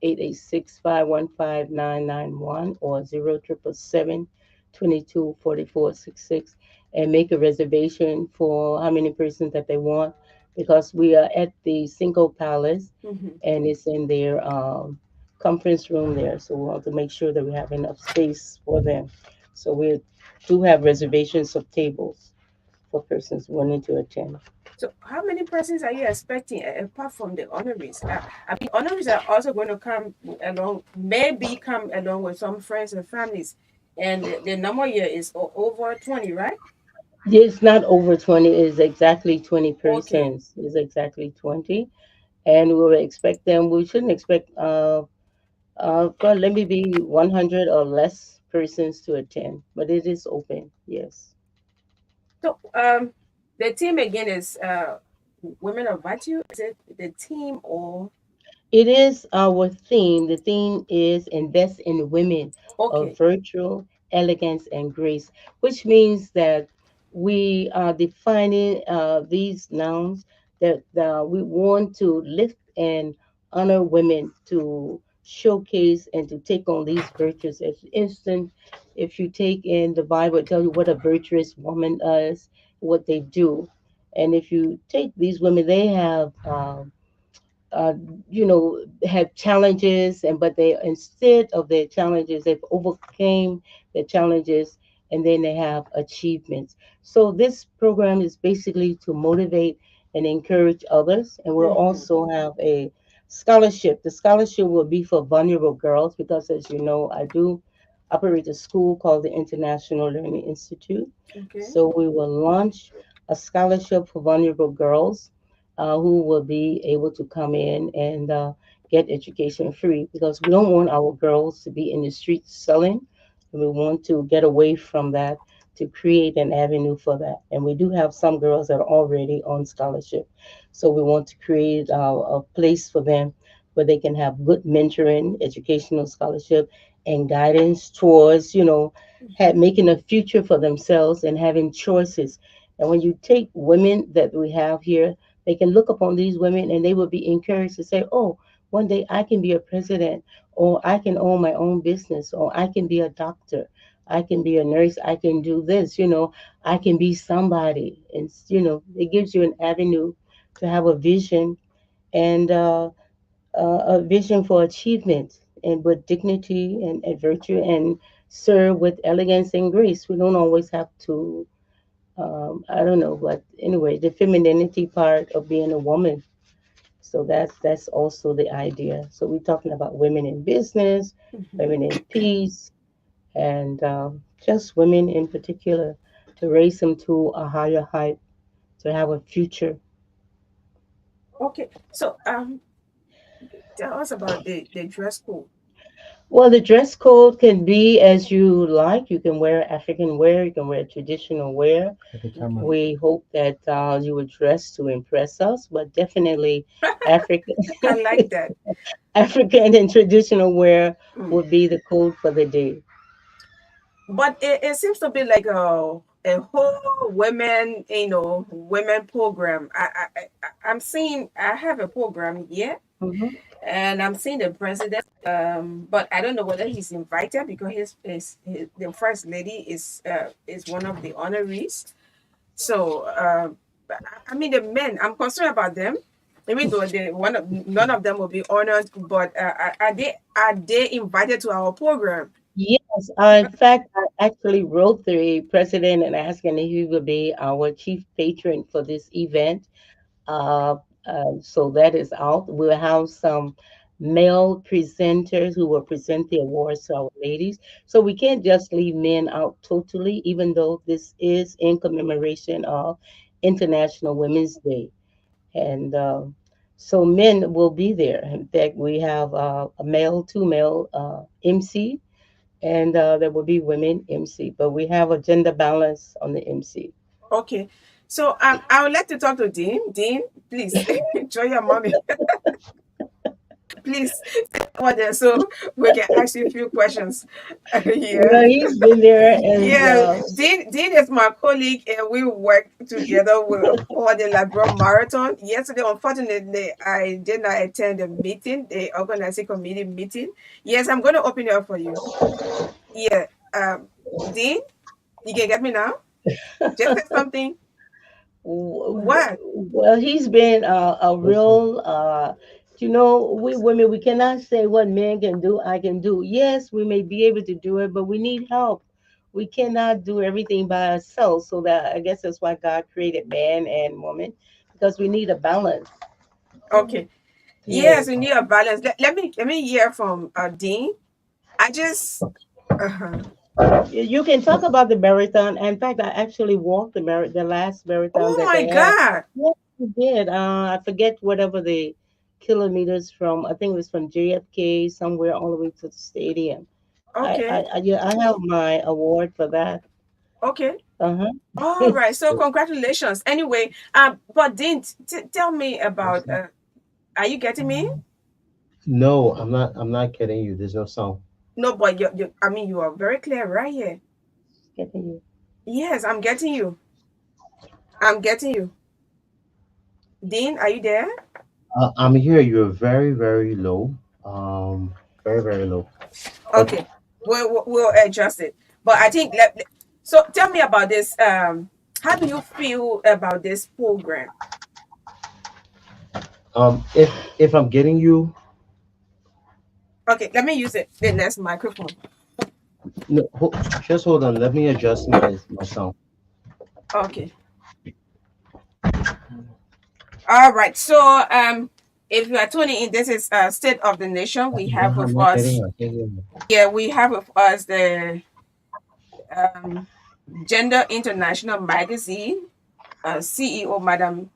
0886-515-991 or 0777-224466 and make a reservation for how many persons that they want, because we are at the Cinco Palace Hmm. and it's in their conference room there. So we want to make sure that we have enough space for them. So we do have reservations of tables for persons wanting to attend. So, how many persons are you expecting apart from the honorees? I mean, honorees are also going to come along, maybe come along with some friends and families. And the number here is over 20, right? It's not over 20, it's exactly 20 Okay. persons. It's exactly 20. And we will expect them, we shouldn't expect, well, let me be 100 or less persons to attend, but it is open. Yes. So, the team again is Women of Virtue. Is it the team or It is our theme. The theme is invest in women of okay? virtue, elegance, and grace, which means that we are defining these nouns that we want to lift and honor women to showcase and to take on these virtues. As instance, if you take in the Bible, it tells you what a virtuous woman is, what they do. And if you take these women, they have uh, have challenges, and but they, instead of their challenges, they've overcame the challenges, and then they have achievements. So this program is basically to motivate and encourage others, and we'll Mm-hmm. also have a scholarship. The scholarship will be for vulnerable girls because, as you know, I do operate a school called the International Learning Institute. Okay. So we will launch a scholarship for vulnerable girls who will be able to come in and get education free, because we don't want our girls to be in the streets selling. And we want to get away from that to create an avenue for that. And we do have some girls that are already on scholarship. So we want to create a place for them where they can have good mentoring, educational scholarship, and guidance towards, making a future for themselves and having choices. And when you take women that we have here, they can look upon these women and they will be encouraged to say, oh, one day I can be a president, or I can own my own business, or I can be a doctor, I can be a nurse, I can do this, I can be somebody. And, it gives you an avenue to have a vision and a vision for achievement and with dignity and virtue, and serve with elegance and grace. We don't always have to I don't know, but anyway, the femininity part of being a woman. So that's also the idea. So we're talking about women in business, Mm-hmm. women in peace, and just women in particular, to raise them to a higher height, to have a future. Okay. So, tell us about the dress code. Well, the dress code can be as you like. You can wear African wear, you can wear traditional wear. Okay. We hope that you will dress to impress us, but definitely African. I like that. African and traditional wear Mm. would be the code for the day. But it seems to be like a whole women, women program. I'm seeing I have a program here, Mhm. and I'm seeing the president. But I don't know whether he's invited because his the first lady is one of the honorees. So I mean the men. I'm concerned about them. Even though none of them will be honored, but are they invited to our program? Yes, in fact, I actually wrote the president and asking if he would be our chief patron for this event. Uh, so that is out. We'll have some male presenters who will present the awards to our ladies. So we can't just leave men out totally, even though this is in commemoration of International Women's Day. And so men will be there. In fact, we have two male MC, and there will be women MC, but we have a gender balance on the MC. Okay. So I would like to talk to Dean. Dean, please join your mommy. Please order so we can ask you a few questions. Yeah. Well, he's been there, and Yeah. Dean is my colleague and we work together for the Labrador Marathon. Yesterday, unfortunately, I did not attend the meeting, the organizing committee meeting. Yes, I'm gonna open it up for you. Yeah. Dean, you can get me now? Just say something. What? well, he's been a real. We women, we cannot say what men can do. I can do. Yes, we may be able to do it, but we need help. We cannot do everything by ourselves. So that, I guess that's why God created man and woman, because we need a balance. Okay. Yes, Yes. we need a balance. Let me hear from Dean. I just uh-huh. You can talk about the marathon. In fact, I actually walked the last marathon Oh that my they had. God. Yes, you did. I forget whatever the kilometers from. I think it was from JFK somewhere all the way to the stadium. Okay. Yeah, I have my award for that. Okay. Uh-huh. All right. So congratulations. Anyway, but Dean, tell me about. Are you getting me? No, I'm not kidding you. There's no sound. No, but I mean, you are very clear right here. Getting you. Yes, I'm getting you. I'm getting you. Dean, are you there? I'm here. You're very, very low. Very, very low. But Okay. We'll adjust it. But I think so tell me about this. How do you feel about this program? if I'm getting you, Okay, let me use the next microphone. no, just hold on. Let me adjust my sound. Okay. All right. So if you are tuning in, this is State of the Nation. We Yeah, have I'm with not getting us, you. I can't hear you. yeah, we have with us the um, Gender International Magazine CEO, Madam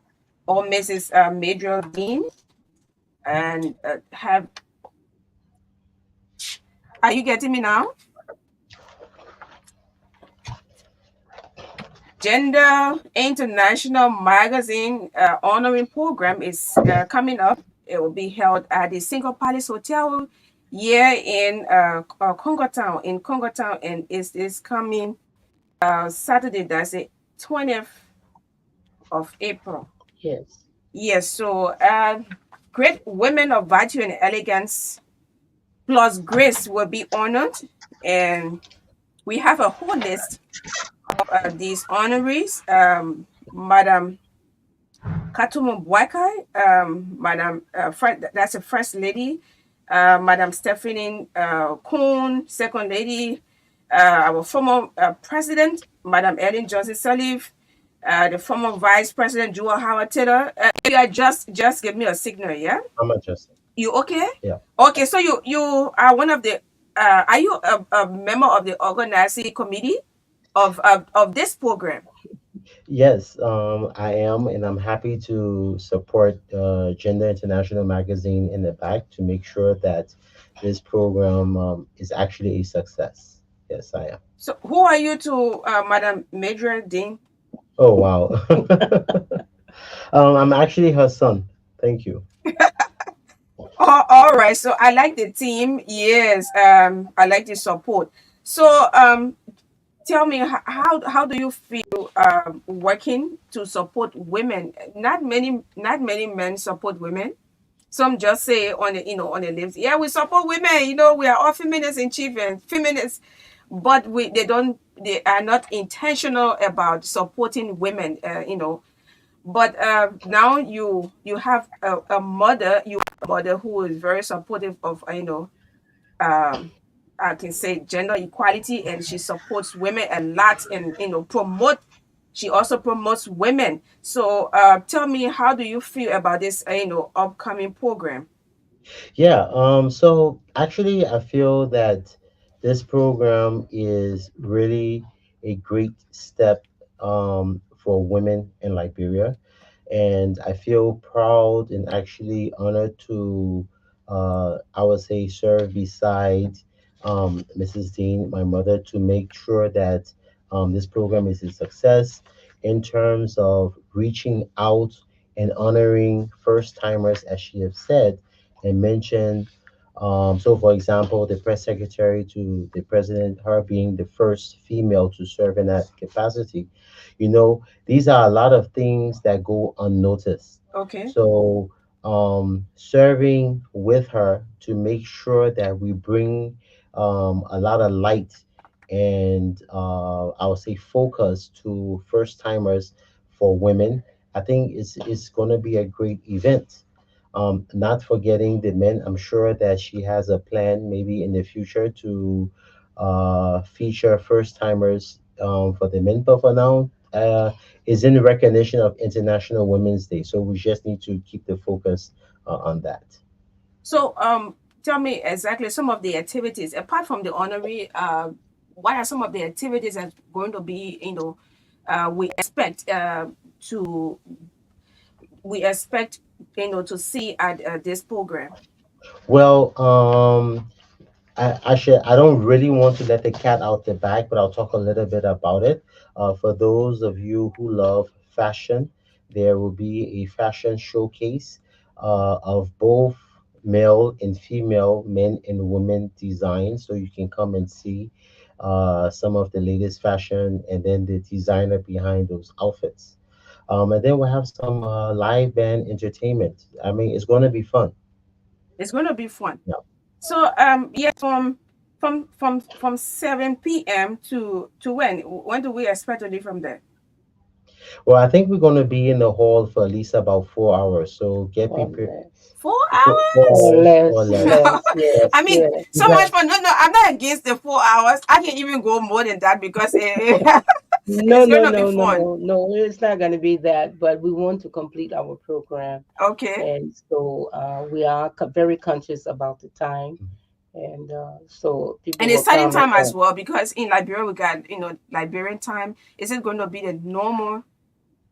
or Mrs. Major Dean, and have. Are you getting me now? Gender International Magazine honoring program is coming up. It will be held at the Single Palace Hotel here in Congo Town, and it is coming Saturday. That's the 20th of April. Yes. Yes. So great women of virtue and elegance plus grace will be honored, and we have a whole list of these honorees. Madam Katumu Bwakai, Madam that's a First Lady, Madam Stephanie Kuhn, Second Lady, our former President, Madam Ellen Johnson Sirleaf, the former Vice President Jewel Howard Taylor. You are just give me a signal, yeah? I'm adjusting. You okay? Yeah. Okay, so you are one of the. Are you a member of the organizing committee of this program? Yes, I am, and I'm happy to support Gender International Magazine in the back to make sure that this program is actually a success. Yes, I am. So who are you to Madam Major Dean? Oh, wow. I'm actually her son. Thank you. Oh, all right. So I like the team. Yes. I like the support. So tell me how do you feel working to support women? Not many men support women. Some just say on the on the lips, yeah, we support women. We are all feminists in chief and feminists, but they are not intentional about supporting women. But now you have a mother, who is very supportive of um, I can say gender equality, and she supports women a lot, and promote. She also promotes women. So tell me, how do you feel about this upcoming program? Yeah, so actually, I feel that this program is really a great step for women in Liberia. And I feel proud and actually honored to, I would say, serve beside Mrs. Dean, my mother, to make sure that this program is a success in terms of reaching out and honoring first timers, as she has said and mentioned. So, for example, the press secretary to the president, her being the first female to serve in that capacity. These are a lot of things that go unnoticed. Okay. So, serving with her to make sure that we bring a lot of light and I would say focus to first timers for women, I think it's going to be a great event. Not forgetting the men, I'm sure that she has a plan maybe in the future to feature first timers for the men. But for now, is in recognition of International Women's Day. So we just need to keep the focus on that. So tell me exactly some of the activities apart from the honorary. What are some of the activities that's going to be? We expect to we expect to see at this program. Well, I don't really want to let the cat out the bag, but I'll talk a little bit about it. For those of you who love fashion, there will be a fashion showcase of both male and female, men and women designs. So you can come and see some of the latest fashion and then the designer behind those outfits. And then we'll have some live band entertainment. I mean, it's going to be fun. It's gonna be fun. Yeah. So yes, from 7 p.m. to when? When do we expect to leave from there? Well, I think we're going to be in the hall for at least about 4 hours. So get Or prepared. less. Four Four Or hours? hours or less, less. less. But I Yes, mean, yes. you so much got fun. No, no, I'm not against the 4 hours. I can even go more than that because No, it's no, gonna be no, fun. no, no. It's not going to be that, but we want to complete our program. Okay. And so we are very conscious about the time. And so people And will it's starting come and time as well because in Liberia we got Liberian time. Is it going to be the normal?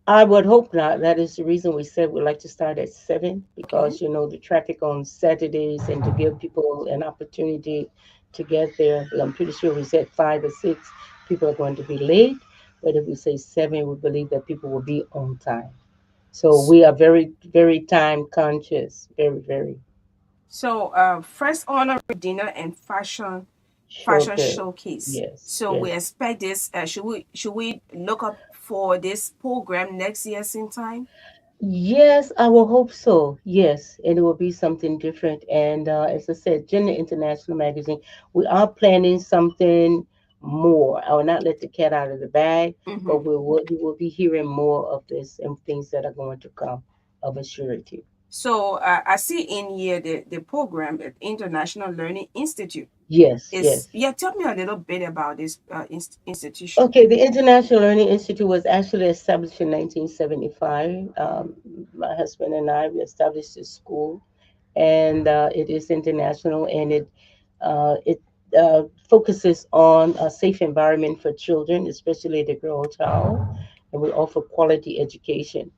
I would hope not. That is the reason we said we'd like to start at 7 Okay. because, the traffic on Saturdays and to give people an opportunity to get there. But I'm pretty sure we said 5 or 6, people are going to be late. But if we say 7, we believe that people will be on time. So we are very, very time conscious. Very, very So first honor dinner and fashion showcase. showcase. Yes, So we yes. expect this. Should we look up for this program next year same time? Yes, I will hope so. Yes, and it will be something different. And as I said, Gender International Magazine, we are planning something more. I will not let the cat out of the bag, Hmm. but you will be hearing more of this and things that are going to come of a surety. So I see in here the program at International Learning Institute. Yes, Is yes. Yeah, tell me a little bit about this institution. Okay, the International Learning Institute was actually established in 1975. My husband and I, we established this school and it is international and it focuses on a safe environment for children, especially the girl child, and we offer quality education.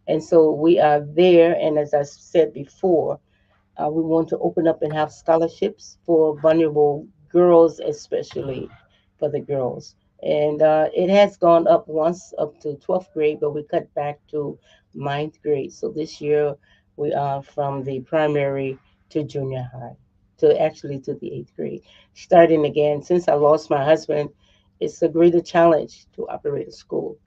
And so we are there, and as I said before, we want to open up and have scholarships for vulnerable girls, especially for the girls. And it has gone up once up to 12th grade, but we cut back to ninth grade. So this year we are from the primary to junior high, to actually to the 8th grade. Starting again, since I lost my husband, it's a greater challenge to operate a school,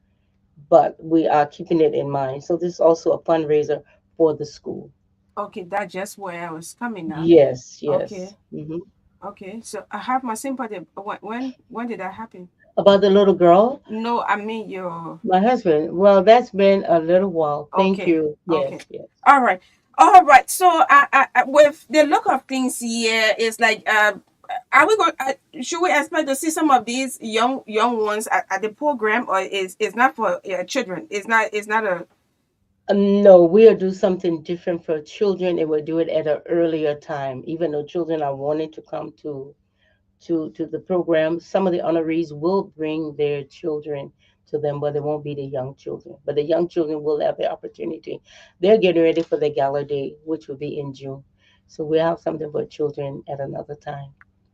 but we are keeping it in mind. So this is also a fundraiser for the school. Okay, that's just where I was coming now. Yes, Okay. yes. Okay, so I have my sympathy. When did that happen? About the little girl, No, I mean your. my husband. Well, that's been a little while. Thank Okay, you. okay, Yes, yes. all right, all right. So with the look of things here, it's like are we going? Should we expect to see some of these young ones at the program, or is it's not for children? It's not a. No, we'll do something different for children, and we'll do it at an earlier time. Even though children are wanting to come to the program, some of the honorees will bring their children to them, but it won't be the young children. But the young children will have the opportunity. They're getting ready for the gala day, which will be in June. So we'll have something for children at another time.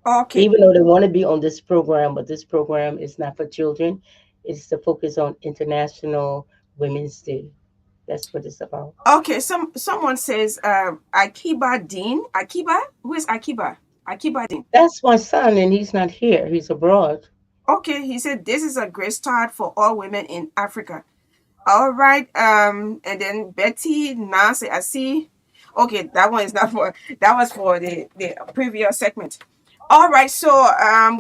Okay, Even though they want to be on this program, but this program is not for children. It's to focus on International Women's Day. That's what it's about. okay. Someone says Akiba Dean. Akiba, who is Akiba? Akiba Dean. That's my son, and he's not here. He's abroad. Okay, he said this is a great start for all women in Africa. All right. And then Betty Nance, I see. Okay, that one is not for that was for the previous segment. All right, so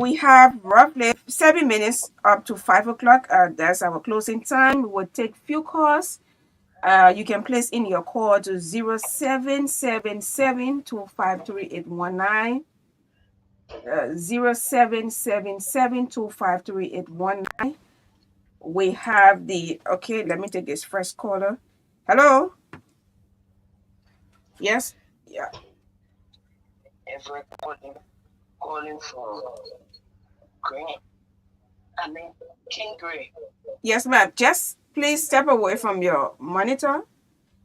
we have roughly 7 minutes up to 5 o'clock. That's our closing time. We'll take few calls. You can place in your call to 0777 253 819. 0777 253 819. We have the okay. Let me take this first caller. Hello. Yes. Yeah. Everett calling from Green. I mean King Gray. Yes, ma'am. Just please step away from your monitor.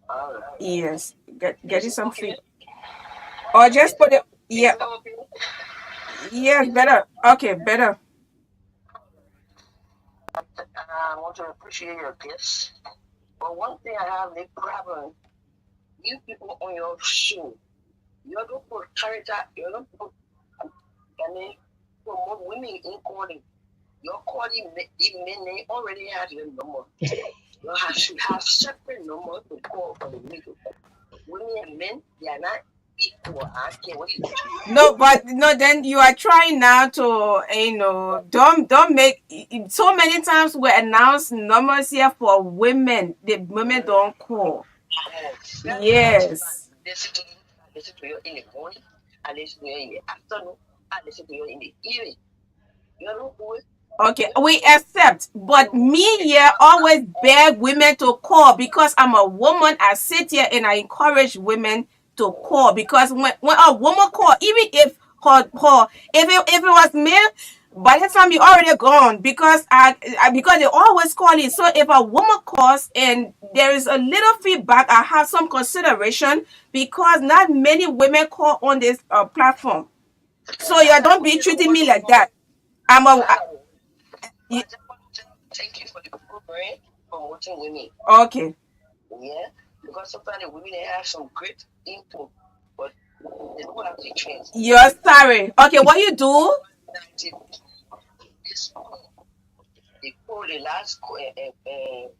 Alright. Yes. Get you some feed. Or just put it. Yeah. Yes, better. Okay, better. I want to appreciate your gifts. But one thing I have a problem, you people on your show, you don't put character, you don't put any promote women in calling. Your calling, the men they already have your number. You should have separate number to call for the women. Women and men, they are not equal. I can't wait. No, but no, then you are trying now to, don't make so many times we announce numbers here for women. The women don't call. Yes. Listen to you in the morning, I listen to you in the afternoon, I listen to you in the evening. You know who? Okay, we accept, but me here always beg women to call because I'm a woman. I sit here and I encourage women to call because when a woman call, even if if it was me, by the time you already gone because because they always calling. So if a woman calls and there is a little feedback, I have some consideration because not many women call on this platform. So you don't be treating me like that. I'm a Thank you for the program promoting women. Okay. Yeah, because sometimes the women they have some great input, but they don't have the chance. You're sorry. Okay, what you do? This they call the last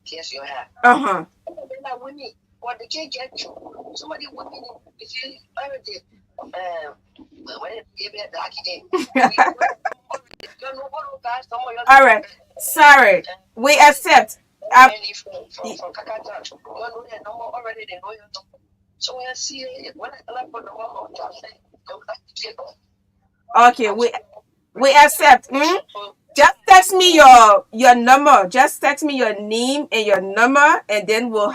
case you have. Uh-huh. They're not women, but they can't get you. Somebody women, if you already when you be All right. Sorry. We accept. From Kakata, you know their number already, they know your number. So when I see it, when I put the one on top, Okay, we accept. Just text me your number. Just text me your name and your number, and then we'll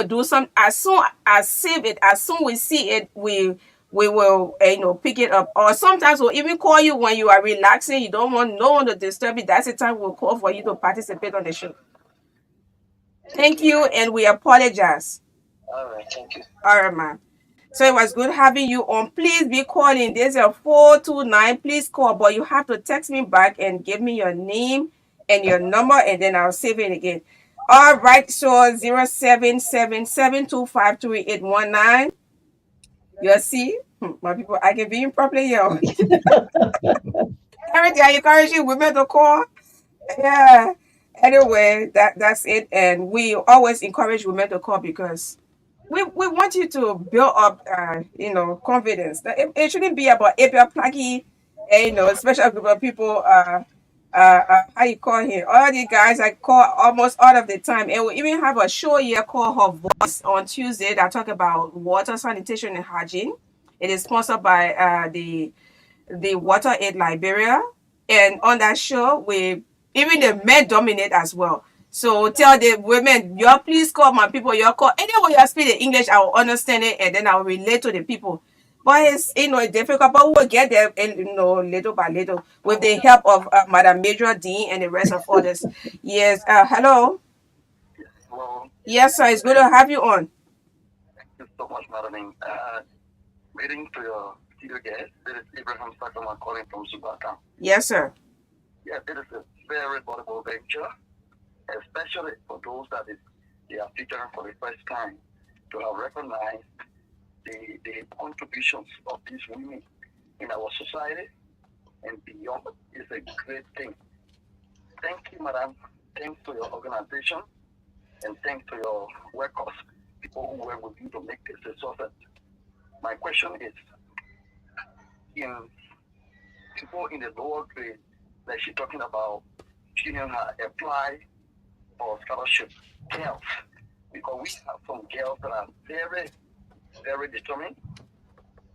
do some as soon as save it. As soon we see it, we will pick it up. Or sometimes we'll even call you when you are relaxing. You don't want no one to disturb you. That's the time we'll call for you to participate on the show. Thank you, and we apologize. All right, thank you. All right, ma'am. So it was good having you on. Please be calling. There's a 429. Please call, but you have to text me back and give me your name and your number, and then I'll save it again. All right, so 0777253819. You see, my people, I can be in properly, yo. Everything I encourage you women to call. Yeah. Anyway, that's it, and we always encourage women to call because we want you to build up confidence. That it shouldn't be about if you're plucky, special group of people how you call him, all the guys I call almost all of the time, and we even have a show here called Her Voice on Tuesday that talk about water, sanitation, and hygiene. It is sponsored by the Water Aid Liberia. And on that show, we even the men dominate as well. So tell the women, you please call my people, you call anyway you speak the English, I will understand it and then I will relate to the people. But it's difficult, but we'll get there little by little with the help of Madam Major Dean and the rest of others. Yes, hello. Hello. Yes, sir, it's good to have you on. Thank you so much, Madeline. Waiting to your studio guest. This is Abraham Sakama calling from Subaka. Yes, sir. Yes, it is a very valuable venture, especially for those they are featuring for the first time to have recognized the contributions of these women in our society and beyond is a great thing. Thank you, madam. Thanks to your organization and thanks to your workers, people who work with you to make this a success. My question is, in people in the lower grade that she's talking about, she didn't apply for scholarship girls, because we have some girls that are very, very determined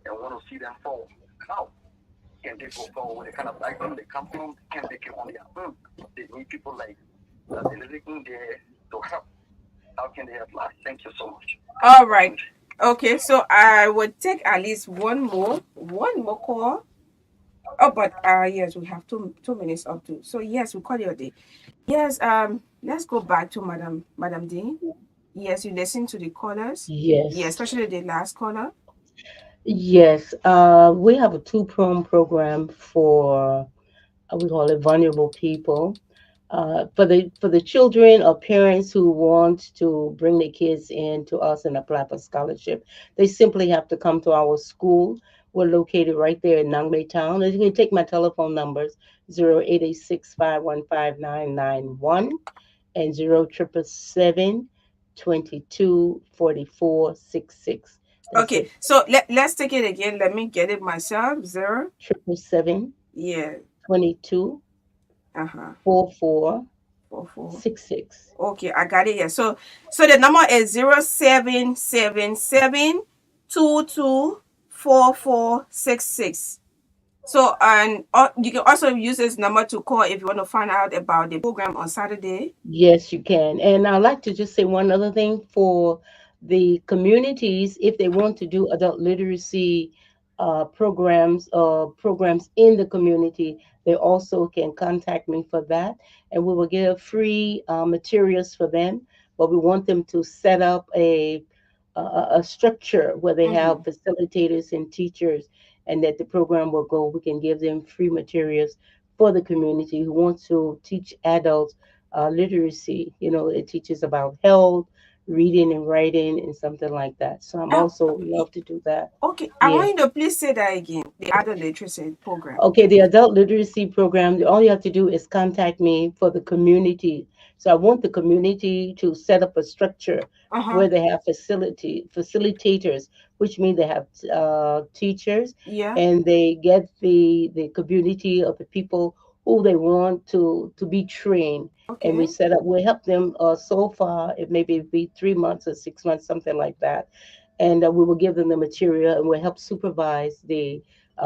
and want to see them fall. How can they go forward with the kind of background they come from? Can they get on their own? They need people like that they're living there to help. How can they apply? Thank you so much. All right. Okay, so I would take at least one more call. Oh, but yes, we have 2 minutes up to. So yes, we call you a day. Yes, let's go back to Madam Dean. Yes, you listen to the callers. Yes. Yeah, especially the last caller. Yes, we have a two-prong program for we call it vulnerable people. For the children or parents who want to bring their kids in to us and apply for scholarship, they simply have to come to our school. We're located right there in Nangbe Town. And you can take my telephone numbers 0886-515-991 and 0777-224466. That's Okay, it. so let's take it again. Let me get it myself. Zero. 777 Yeah. 22 Uh-huh. 44 44. 66. Okay, I got it here. So the number is 0777 224466. So and you can also use this number to call if you want to find out about the program on Saturday. Yes, you can. And I'd like to just say one other thing for the communities, if they want to do adult literacy programs in the community, they also can contact me for that. And we will give free materials for them. But we want them to set up a structure where they have Mm-hmm. facilitators and teachers, and that the program will go. We can give them free materials for the community who wants to teach adults literacy. You know, it teaches about health, reading and writing, and something like that. So I'm Uh, also love to do that. okay, I Yeah. want you to please say that again. The adult literacy program. Okay, the adult literacy program, all you have to do is contact me for the community. So I want the community to set up a structure Uh-huh. where they have facilitators, which means they have teachers, Yeah. and they get the community of the people who they want to be trained. And Okay. we help them so far, it maybe be 3 months or 6 months, something like that. And we will give them the material and we'll help supervise the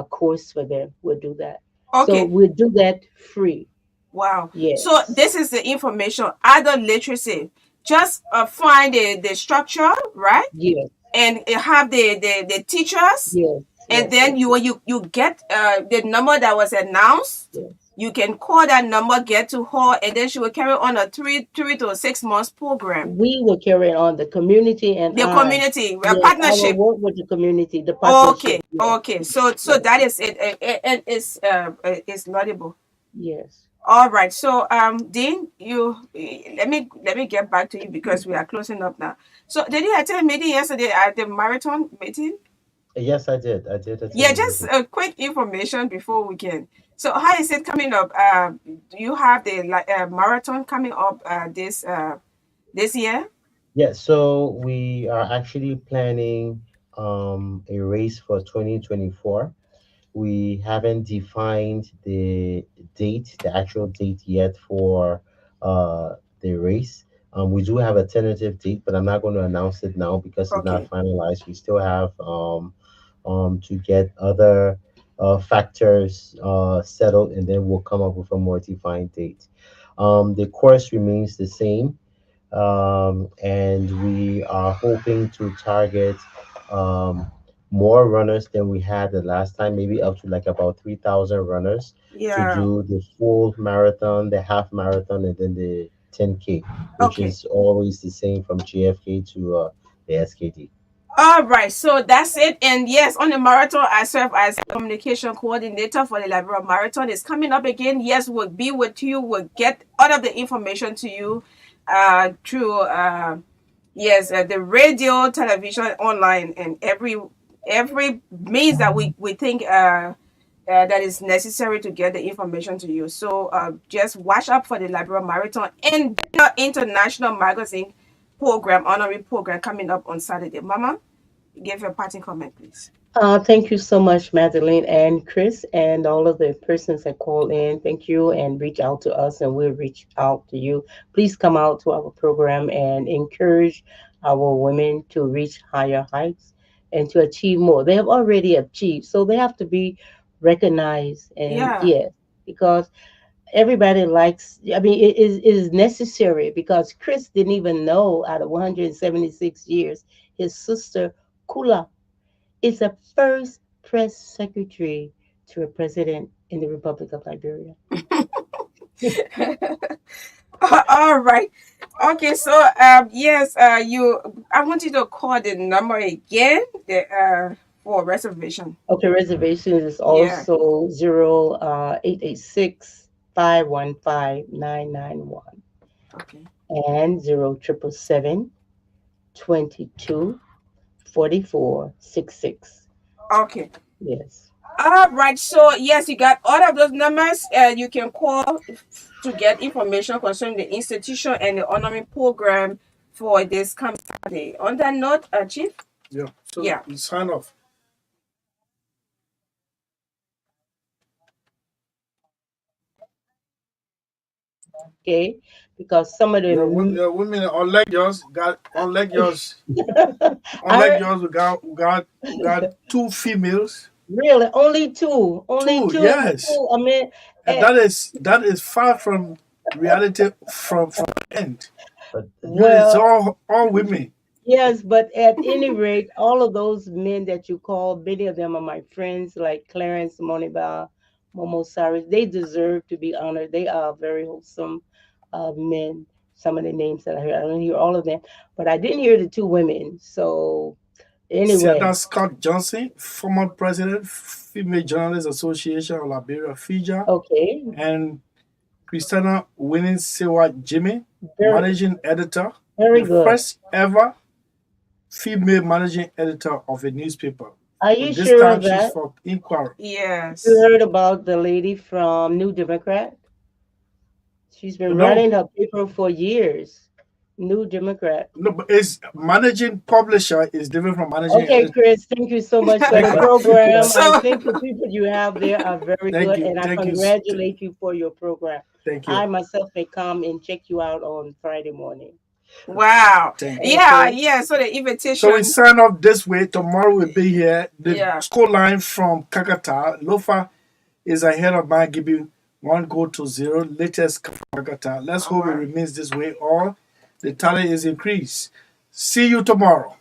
course for them. We'll do that. So Okay. we'll do that free. Wow. So Yes. this is the information. Adult literacy. Just find the structure, right? Yes. And have the teachers, Yes. and Yes. then Yes. Yes. you get the number that was announced. Yes. You can call that number, get to her, and then she will carry on a three to 6 months program. We will carry on the community and The I. community Yes, I will partnership. work with the community, the Okay, partnership. Yes. okay. So Yes. that is it, and it's laudable. Yes. All right. So Dean, let me get back to you because we are closing up now. So did you attend a meeting yesterday at the marathon meeting? Yes, I did. I did attend Yeah, the just meeting. a quick information before we can. So how is it coming up? Do you have the marathon coming up this year? Yeah, so we are actually planning a race for 2024. We haven't defined the date, the actual date yet for the race. We do have a tentative date, but I'm not going to announce it now because it's not Okay. finalized. We still have to get other factors settled, and then we'll come up with a more defined date. The course remains the same, and we are hoping to target um, more runners than we had the last time, maybe up to like about 3,000 runners to Yeah. do the full marathon, the half marathon, and then the 10K, which Okay. is always the same from JFK to the SKD. All right, so that's it. And yes, on the marathon, I serve as communication coordinator for the Liberia Marathon. It's coming up again. Yes, we'll be with you. We'll get all of the information to you through yes, the radio, television, online, and every means that we think that is necessary to get the information to you. So just watch up for the Liberia Marathon and the International Magazine program, honorary program coming up on Saturday. Mama, give your parting comment, please. Thank you so much, Madeline and Chris, and all of the persons that call in. Thank you, and reach out to us, and we'll reach out to you. Please come out to our program and encourage our women to reach higher heights and to achieve more. They have already achieved, so they have to be recognized. And Yeah. yes, because everybody likes, I mean, it is necessary because Chris didn't even know out of 176 years, his sister, Kula, is the first press secretary to a president in the Republic of Liberia. All right. Okay, so yes, I want you to call the number again, the for reservation. Okay, reservations is Yeah. also 886-515-991 Okay. and 0777-22-4466. Okay. Yes. All right. So yes, you got all of those numbers. You can call to get information concerning the institution and the honoring program for this coming Saturday. On that note, Chief. Yeah. So Yeah. we sign off. Okay, because some of Yeah, them. women unlike yours unlike yours, I we got two females. really only two, Two, two. yes. I mean, And that is far from reality from end. Usually it's well, all women. yes, but at any rate, all of those men that you call, many of them are my friends, like Clarence Moniba, Momo Cyrus. They deserve to be honored. They are very wholesome men. Some of the names that I heard, I don't hear all of them, but I didn't hear the two women. So anyway, That's Scott Johnson, former president, Female Journalists Association of Liberia, Fiji, okay, and Christina Winning Sewa Jimmy, very, managing editor, very the good. first ever female managing editor of a newspaper. Are But you this sure time of she's that? for inquiry. Yes. You heard about the lady from New Democrat? She's been No, running her paper for years. New Democrat. no, but it's managing publisher is different from managing Okay, editor. Chris, thank you so much for Thank the you. program. I So think the people you have there are very good, and I Thank you, congratulate you for your program. thank I you, myself may come and check you out on Friday morning. wow. thank you. Yeah, Okay. yeah. So the So we invitation. sign off this way. Tomorrow we'll be here. The Yeah. score line from Kakata, Lofa is ahead of my giving 1-0. Latest Kakata. Let's hope it remains this way or the tally is increased. See you tomorrow.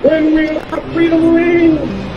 When will our freedom ring?